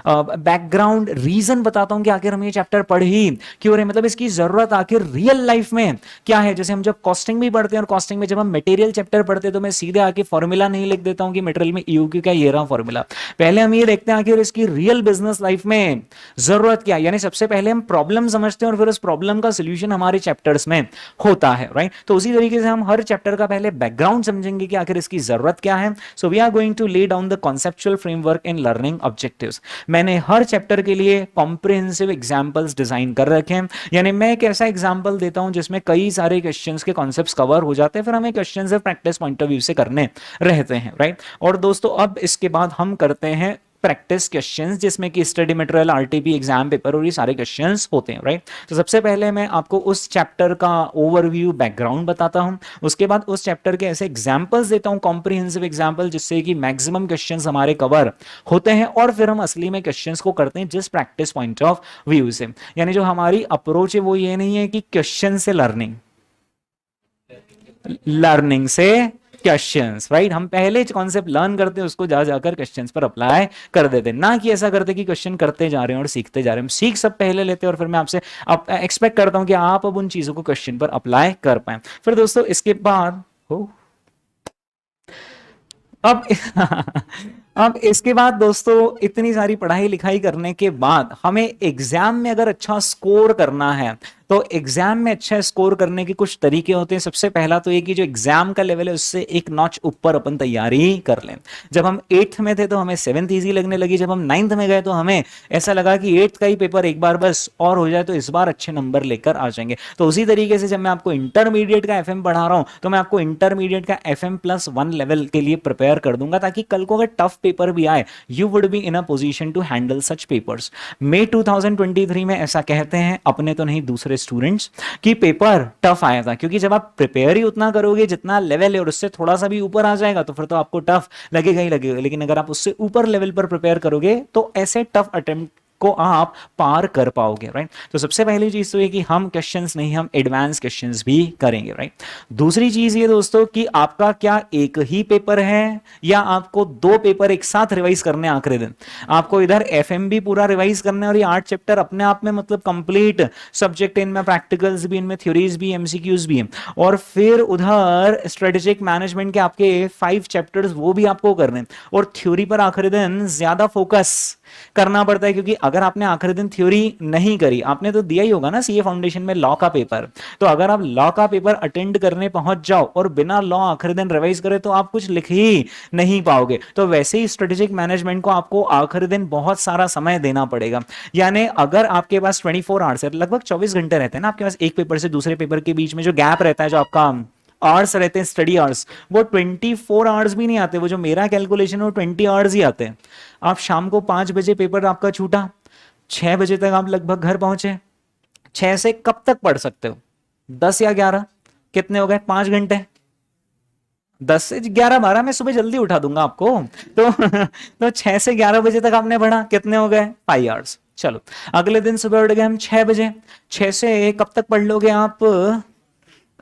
बैकग्राउंड रीजन बताता हूं कि आखिर हम ये चैप्टर पढ़ ही क्यों रहे, मतलब इसकी जरूरत आखिर रियल लाइफ में क्या है. जैसे हम जब कॉस्टिंग भी पढ़ते हैं, और कॉस्टिंग में जब हम मटेरियल चैप्टर पढ़ते हैं तो मैं सीधे आके फॉर्मूला नहीं लिख देता हूं कि मटेरियल में ईयू का ये रहा फॉर्मूला. पहले हम ये देखते हैं आखिर इसकी रियल बिजनेस लाइफ में जरूरत क्या है, यानी सबसे पहले हम प्रॉब्लम समझते हैं और फिर उस प्रॉब्लम का सोल्यूशन हमारे चैप्टर्स में होता है, राइट। तो उसी तरीके से हम हर चैप्टर का पहले बैकग्राउंड समझेंगे कि आखिर इसकी जरूरत क्या है। So we are going to lay down the conceptual framework in learning objectives. मैंने हर चैप्टर के लिए कॉम्प्रिहेंसिव एग्जाम्पल्स डिजाइन कर रखे हैं, यानी मैं एक ऐसा एग्जाम्पल देता हूं जिसमें कई सारे क्वेश्चंस के कॉन्सेप्ट्स कवर हो जाते हैं, फिर हमें questions practice point of view से करने रहते हैं, राइट। और दोस्तों अब इसके बाद हम करते हैं प्रैक्टिस क्वेश्चंस, जिसमें कि study material, RTP, exam paper और ये सारे क्वेश्चंस होते हैं, राइट। तो सबसे पहले मैं आपको उस चैप्टर का ओवरव्यू, बैकग्राउंड बताता हूं, उसके बाद उस चैप्टर के ऐसे एग्जांपल्स देता हूं, कॉम्प्रिहेंसिव एग्जांपल, जिससे कि मैक्सिमम क्वेश्चंस हमारे कवर होते हैं, और फिर हम असली में क्वेश्चंस को करते हैं जिस प्रैक्टिस पॉइंट ऑफ व्यू से। यानी जो हमारी अप्रोच है वो ये नहीं है कि क्वेश्चन से लर्निंग, लर्निंग से क्वेश्चंस, राइट। हम पहले कॉन्सेप्ट लर्न करते हैं, उसको जा जाकर क्वेश्चंस पर अप्लाई कर देते हैं, ना कि ऐसा करते कि क्वेश्चन करते जा रहे हैं और सीखते जा रहे हैं। हम सीख सब पहले लेते हैं और फिर मैं आपसे एक्सपेक्ट करता हूं कि आप अब उन चीजों को क्वेश्चन पर अप्लाई कर पाए। फिर दोस्तों इसके बाद अब अब इसके बाद दोस्तों इतनी सारी पढ़ाई लिखाई करने के बाद हमें एग्जाम में अगर अच्छा स्कोर करना है, तो एग्जाम में अच्छा स्कोर करने के कुछ तरीके होते हैं। सबसे पहला तो ये कि जो एग्जाम का लेवल है उससे एक नॉच ऊपर अपन तैयारी कर लें। जब हम 8th में थे तो हमें 7th इजी लगने लगी, जब हम 9th में गए तो हमें ऐसा लगा कि 8th का ही पेपर एक बार बस और हो जाए तो इस बार अच्छे नंबर लेकर आ जाएंगे। तो उसी तरीके से जब मैं आपको इंटरमीडिएट का एफएम पढ़ा रहा हूं तो मैं आपको इंटरमीडिएट का FM+1 लेवल के लिए प्रिपेयर कर दूंगा, ताकि कल को अगर टफ पेपर भी आए you would be in a position to handle such papers. मई 2023 में ऐसा कहते हैं अपने तो नहीं दूसरे स्टूडेंट्स कि पेपर टफ आया था, क्योंकि जब आप प्रिपेयर ही उतना करोगे जितना लेवल है और उससे थोड़ा सा भी ऊपर आ जाएगा तो फिर तो आपको टफ लगेगा ही लगेगा, लेकिन अगर आप उससे ऊपर लेवल पर प्रिपेयर करोगे तो ऐसे टफ अटेम्प्ट को आप पार कर पाओगे, राइट। तो सबसे पहली चीज तो ये कि हम क्वेश्चंस नहीं, हम एडवांस क्वेश्चंस भी करेंगे, राइट। दूसरी चीज ये दोस्तों कि आपका क्या एक ही पेपर है या आपको 2 पेपर एक साथ रिवाइज करने आखिरी दिन। आपको इधर एफएम भी पूरा रिवाइज करना है और ये 8 चैप्टर अपने आप में मतलब कंप्लीट सब्जेक्ट, इनमें प्रैक्टिकल्स भी, इनमें थ्योरीज भी, एमसीक्यूज भी हैं, और फिर उधर स्ट्रेटेजिक मैनेजमेंट के आपके 5 चैप्टर्स वो भी आपको करने हैं, और थ्योरी पर आखिरी दिन ज्यादा फोकस करना पड़ता है, क्योंकि अगर आपने आखिरी दिन थ्योरी नहीं करी, आपने तो दिया ही होगा ना सीए फाउंडेशन में लॉ का पेपर, तो अगर आप लॉ का पेपर अटेंड करने पहुंच जाओ और बिना लॉ आखिरी दिन रिवाइज करे तो आप कुछ लिख ही नहीं पाओगे। तो वैसे ही स्ट्रेटेजिक मैनेजमेंट को आपको आखिरी दिन बहुत सारा समय देना पड़ेगा। यानी अगर आपके पास 24 आवर्स है, लगभग 24 घंटे रहते हैं ना आपके पास एक पेपर से दूसरे पेपर के बीच में जो गैप रहता है, जो आपका आवर्स रहते हैं स्टडी आवर्स, वो 24 आवर्स भी नहीं आते, वो जो मेरा कैलकुलेशन है वो 20 आवर्स ही आते हैं। आप शाम को 5 बजे पेपर आपका छूटा, 6 बजे तक आप लगभग घर पहुंचे, 6 से कब तक पढ़ सकते हो? 10 या 11, कितने हो गए? 5 घंटे। 10 से 11 12, मैं सुबह जल्दी उठा दूंगा आपको। तो 6 से 11 बजे तक आपने पढ़ा, कितने हो गए? 5 आवर्स। चलो अगले दिन सुबह उठ गए हम 6 बजे, 6 से कब तक पढ़ लोगे आप?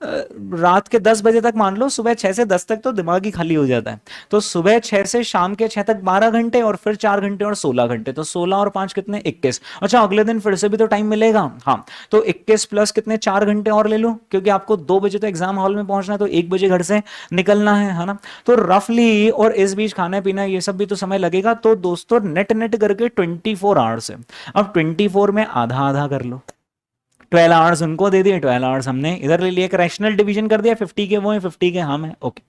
रात के 10 बजे तक मान लो, सुबह 6 से 10 तक तो दिमाग ही खाली हो जाता है। तो सुबह 6 से शाम के 6 तक 12 घंटे, और फिर 4 घंटे और 16 घंटे, तो 16 और 5 कितने? 21। अच्छा अगले दिन फिर से भी तो टाइम मिलेगा, हाँ, तो 21 प्लस कितने? 4 घंटे और ले लो, क्योंकि आपको 2 बजे तो एग्जाम हॉल में पहुंचना है, तो 1 बजे घर से निकलना है ना। तो रफली, और इस बीच खाना पीना ये सब भी तो समय लगेगा। तो दोस्तों नेट नेट करके 24 आवर्स है। अब 24 में आधा आधा कर लो, 12 आवर्स उनको दे दिए, 12 आवर्स हमने इधर ले लिए, एक रैशनल डिवीजन कर दिया, 50 के वो है, 50 के हम है, ओके।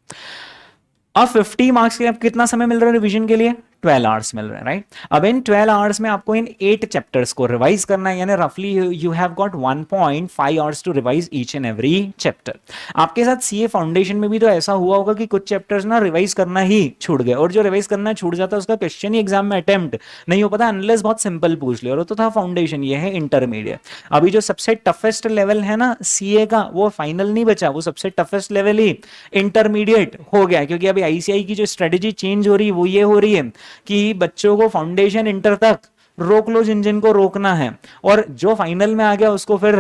अब 50 मार्क्स के अब कितना समय मिल रहा है रिवीजन के लिए? 12 आवर्स मिल रहे हैं, राइट। अब इन 12 आवर्स में आपको इन 8 चैप्टर्स को रिवाइज करना है, यानी रफली you have got 1.5 hours to revise each and every chapter. आपके साथ सीए फाउंडेशन में भी तो ऐसा हुआ होगा कि कुछ चैप्टर्स ना रिवाइज करना ही छूट गए, और जो रिवाइज करना छूट जाता है उसका क्वेश्चन ही एग्जाम में अटेम्प्ट नहीं हो पाता, अनलेस बहुत सिंपल पूछ ले। और तो था फाउंडेशन, ये है इंटरमीडिएट। अभी जो सबसे टफेस्ट लेवल है ना सीए का, वो फाइनल नहीं बचा, वो सबसे टफेस्ट लेवल ही इंटरमीडिएट हो गया, क्योंकि अभी आईसीआई की जो स्ट्रेटेजी चेंज हो रही है वो ये हो रही है कि बच्चों को फाउंडेशन इंटर तक रोक लो, जिन जिन को रोकना है, और जो फाइनल में आ गया उसको फिर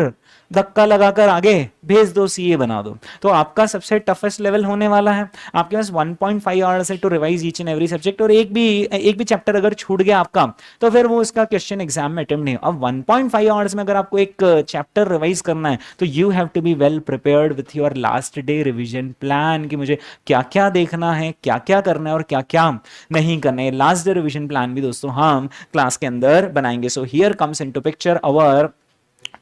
धक्का लगाकर आगे भेज दो, सीए बना दो। तो आपका सबसे टफेस्ट लेवल होने वाला है। आपके पास 1.5 आवर्स है to revise each and every subject, और एक भी चैप्टर अगर छूट गया आपका तो फिर वो इसका क्वेश्चन एग्जाम में अटेम्प्ट नहीं। अब 1.5 आवर्स में अगर आपको एक चैप्टर रिवाइज करना है तो you have to be well prepared with your last day revision plan, कि मुझे क्या क्या देखना है, क्या क्या करना है और क्या क्या नहीं करना है। लास्ट डे रिविजन प्लान भी दोस्तों हम क्लास के अंदर बनाएंगे। So here comes into picture our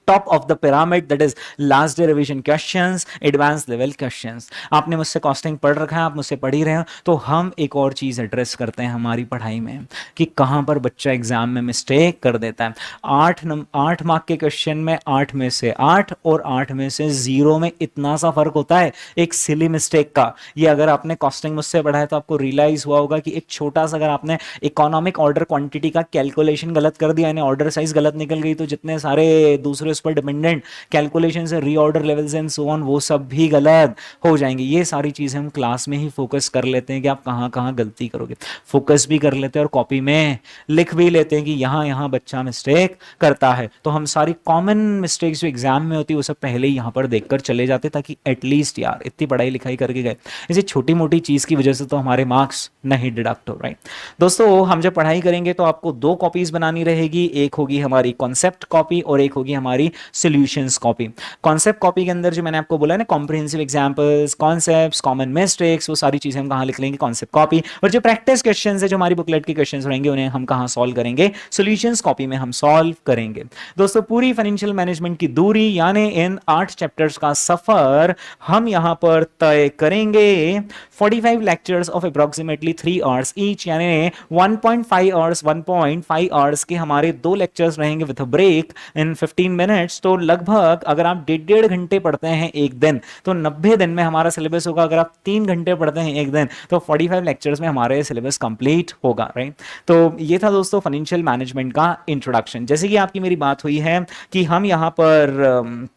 top of the pyramid, that is last day revision questions, advance level questions. आपने मुझसे कॉस्टिंग पढ़ रखा है, आप मुझसे पढ़ ही रहे हो, तो हम एक और चीज एड्रेस करते हैं हमारी पढ़ाई में कि कहां पर बच्चा एग्जाम में मिस्टेक कर देता है। 8 मार्क के क्वेश्चन में 8 में से 8 और 8 में से 0 में इतना सा फर्क होता है एक सिली मिस्टेक का। ये अगर आपने कॉस्टिंग मुझसे पढ़ा है तो आपको रियलाइज हुआ होगा कि एक छोटा सा, अगर आपने इकोनॉमिक ऑर्डर क्वांटिटी का कैलकुलेशन गलत कर दिया, यानी ऑर्डर साइज गलत निकल गई, तो जितने सारे दूसरे उस पर डिपेंडेंट कैलकुलेशन से reorder levels and so on, वो सब भी गलत हो जाएंगे। ये सारी चीजें हम क्लास में ही फोकस कर लेते हैं कि आप कहां कहां गलती करोगे, फोकस भी कर लेते हैं और कॉपी में लिख भी लेते हैं कि यहां यहां बच्चा मिस्टेक करता है। तो हम सारी कॉमन मिस्टेक्स जो एग्जाम में होती है वो सब पहले ही यहां पर देखकर चले जाते, ताकि एटलीस्ट यार इतनी पढ़ाई लिखाई करके गए, इसी छोटी मोटी चीज की वजह से तो हमारे मार्क्स नहीं डिडक्ट हो, राइट। दोस्तों हम जब पढ़ाई करेंगे तो आपको 2 कॉपीज बनानी रहेगी, एक होगी हमारी कॉन्सेप्ट कॉपी और एक होगी हमारी सॉल्यूशंस कॉपी। कॉन्सेप्ट कॉपी के अंदर जो मैंने आपको बोला ना, comprehensive examples, concepts, common mistakes, वो सारी चीजें हम कहां लिख लेंगे, कॉन्सेप्ट कॉपी। और जो प्रैक्टिस क्वेश्चंस है, जो हमारी बुकलेट के क्वेश्चंस रहेंगे, उन्हें हम कहां सॉल्व करेंगे, सॉल्यूशंस कॉपी में हम सॉल्व करेंगे। दोस्तों पूरी फाइनेंशियल मैनेजमेंट की दूरी यानी इन 8 चैप्टर्स का सफर हम यहां पर तय करेंगे। 45 lectures of approximately 3 hours each, यानी 1.5 आवर्स 1.5 आवर्स के हमारे 2 लेक्चर्स रहेंगे विद ब्रेक इन 15 मिनट्स। तो लगभग अगर आप 1.5 घंटे पढ़ते हैं एक दिन तो 90 दिन में हमारा सिलेबस होगा। अगर आप 3 घंटे पढ़ते हैं एक दिन तो 45 लेक्चर्स में हमारे सिलेबस कंप्लीट होगा, राइट। तो ये था दोस्तों फाइनेंशियल मैनेजमेंट का इंट्रोडक्शन। जैसे कि आपकी मेरी बात हुई है कि हम यहाँ पर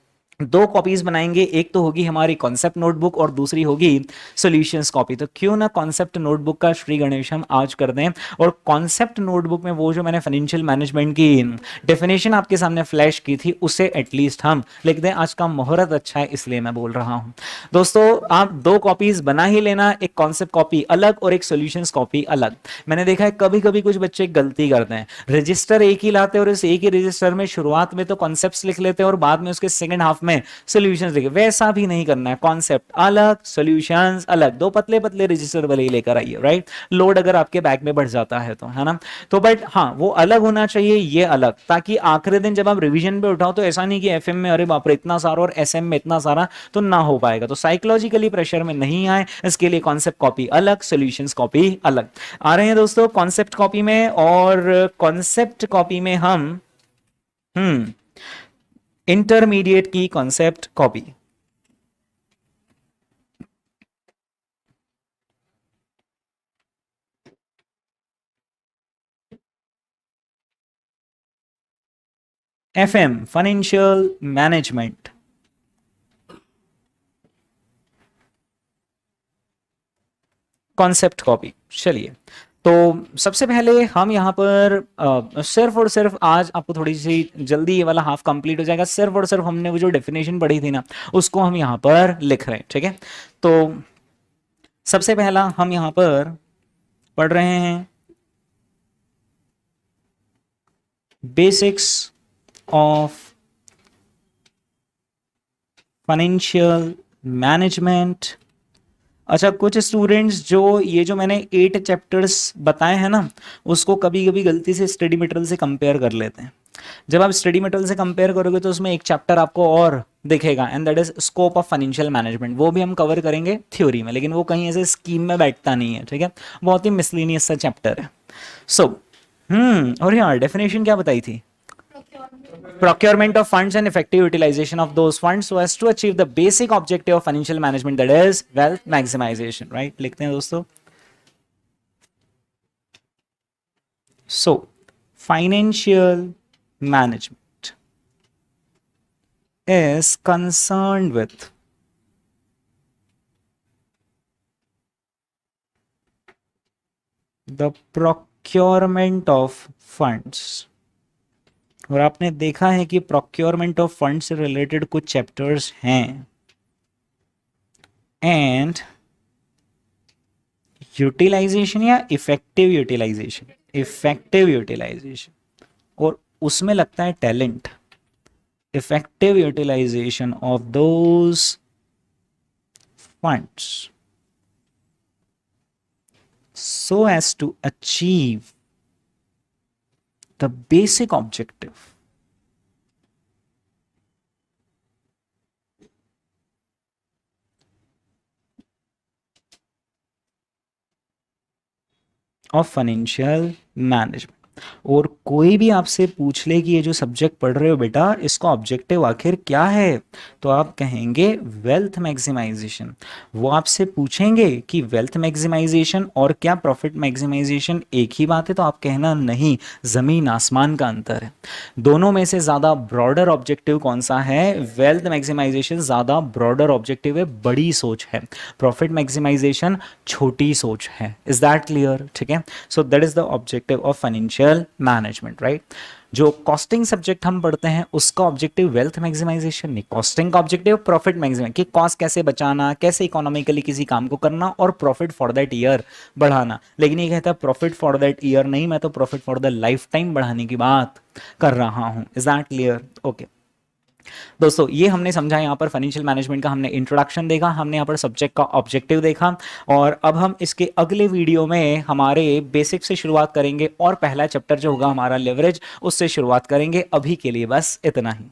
2 कॉपीज बनाएंगे, एक तो होगी हमारी कॉन्सेप्ट नोटबुक और दूसरी होगी सॉल्यूशंस कॉपी। तो क्यों ना कॉन्सेप्ट नोटबुक का श्री गणेश हम आज कर दें, और कॉन्सेप्ट नोटबुक में वो जो मैंने फाइनेंशियल मैनेजमेंट की डेफिनेशन आपके सामने फ्लैश की थी उसे एटलीस्ट हम लिख दें। आज का मुहूर्त अच्छा है इसलिए मैं बोल रहा हूं। दोस्तों आप 2 कॉपीज बना ही लेना, एक कॉन्सेप्ट कॉपी अलग और एक सॉल्यूशंस कॉपी अलग। मैंने देखा है कभी कभी कुछ बच्चे गलती करते हैं, रजिस्टर एक ही लाते हैं और इस एक ही रजिस्टर में शुरुआत में तो कॉन्सेप्ट्स लिख लेते हैं और बाद में उसके सेकंड हाफ में सॉल्यूशंस लिखे। वैसा भी नहीं करना है, कॉन्सेप्ट अलग सॉल्यूशंस अलग, 2 पतले पतले रजिस्टर वाले ही लेकर आइए, राइट। लोड अगर आपके बैग में बढ़ जाता है तो, है ना। तो बट हाँ वो अलग होना चाहिए, ये अलग, ताकि आखिरी दिन जब आप रिवीजन पे उठाओ तो ऐसा नहीं कि एफएम में अरे बाप रे इतना सारा और एसएम में इतना सारा, तो ना हो पाएगा। तो साइकोलॉजिकली प्रेशर में नहीं आए इसके लिए कॉन्सेप्ट कॉपी अलग, सॉल्यूशंस कॉपी अलग। आ रहे हैं दोस्तों कॉन्सेप्ट कॉपी में, और कॉन्सेप्ट कॉपी में हम इंटरमीडिएट की concept copy, FM financial management, concept copy. चलिए तो सबसे पहले हम यहाँ पर सिर्फ और सिर्फ आज आपको थोड़ी सी जल्दी ये वाला हाफ कंप्लीट हो जाएगा। सिर्फ और सिर्फ हमने वो जो डेफिनेशन पढ़ी थी ना उसको हम यहाँ पर लिख रहे हैं, ठीक है। तो सबसे पहला हम यहाँ पर पढ़ रहे हैं बेसिक्स ऑफ फाइनेंशियल मैनेजमेंट। अच्छा कुछ स्टूडेंट्स जो ये जो मैंने 8 चैप्टर्स बताए हैं ना उसको कभी कभी गलती से स्टडी मटेरियल से कंपेयर कर लेते हैं। जब आप स्टडी मटेरियल से कंपेयर करोगे तो उसमें एक चैप्टर आपको और दिखेगा, and that is scope of financial management. वो भी हम कवर करेंगे थ्योरी में, लेकिन वो कहीं ऐसे स्कीम में बैठता नहीं है, ठीक है। बहुत ही मिसलिनियस सा चैप्टर है। सो और यार डेफिनेशन क्या बताई थी, procurement of funds and effective utilization of those funds so as to achieve the basic objective of financial management, that is wealth maximization, right। लिखते हैं दोस्तों। so financial management is concerned with the procurement of funds और आपने देखा है कि procurement of fund से related कुछ चैप्टर्स हैं, एंड यूटिलाइजेशन या इफेक्टिव यूटिलाइजेशन, इफेक्टिव यूटिलाइजेशन, और उसमें लगता है talent, effective utilization of those funds so as to achieve the basic objective of financial management। और कोई भी आपसे पूछ ले कि ये जो सब्जेक्ट पढ़ रहे हो बेटा इसका ऑब्जेक्टिव आखिर क्या है, तो आप कहेंगे वेल्थ मैक्सिमाइजेशन। वो आपसे पूछेंगे कि वेल्थ मैक्सिमाइजेशन और क्या प्रॉफिट मैक्सिमाइजेशन एक ही बात है, तो आप कहना नहीं, ज़मीन आसमान का अंतर है। दोनों में से ज़्यादा ब्रॉडर ऑब्जेक्टिव कौन सा है? वेल्थ मैक्सिमाइजेशन ज़्यादा ब्रॉडर ऑब्जेक्टिव है, बड़ी सोच है। प्रॉफिट मैक्सिमाइजेशन छोटी सोच है। Is that clear? ठीक है, so that is the objective of financial management, right. जो कॉस्टिंग सब्जेक्ट हम पढ़ते हैं उसका ऑब्जेक्टिव वेल्थ मैक्सिमाइजेशन नहीं, कॉस्टिंग का ऑब्जेक्टिव प्रॉफिट मैक्सिमाइजेशन, कि कॉस्ट कैसे बचाना, कैसे इकोनॉमिकली किसी काम को करना और प्रॉफिट फॉर दैट ईयर बढ़ाना। लेकिन ये कहता है प्रॉफिट फॉर दैट ईयर नहीं, मैं तो profit for the life time बढ़ाने की बात कर रहा हूं। Is that clear? ओके दोस्तों, ये हमने समझा यहाँ पर फाइनेंशियल मैनेजमेंट का, हमने इंट्रोडक्शन देखा, हमने यहाँ पर सब्जेक्ट का ऑब्जेक्टिव देखा, और अब हम इसके अगले वीडियो में हमारे बेसिक से शुरुआत करेंगे और पहला चैप्टर जो होगा हमारा लेवरेज, उससे शुरुआत करेंगे। अभी के लिए बस इतना ही।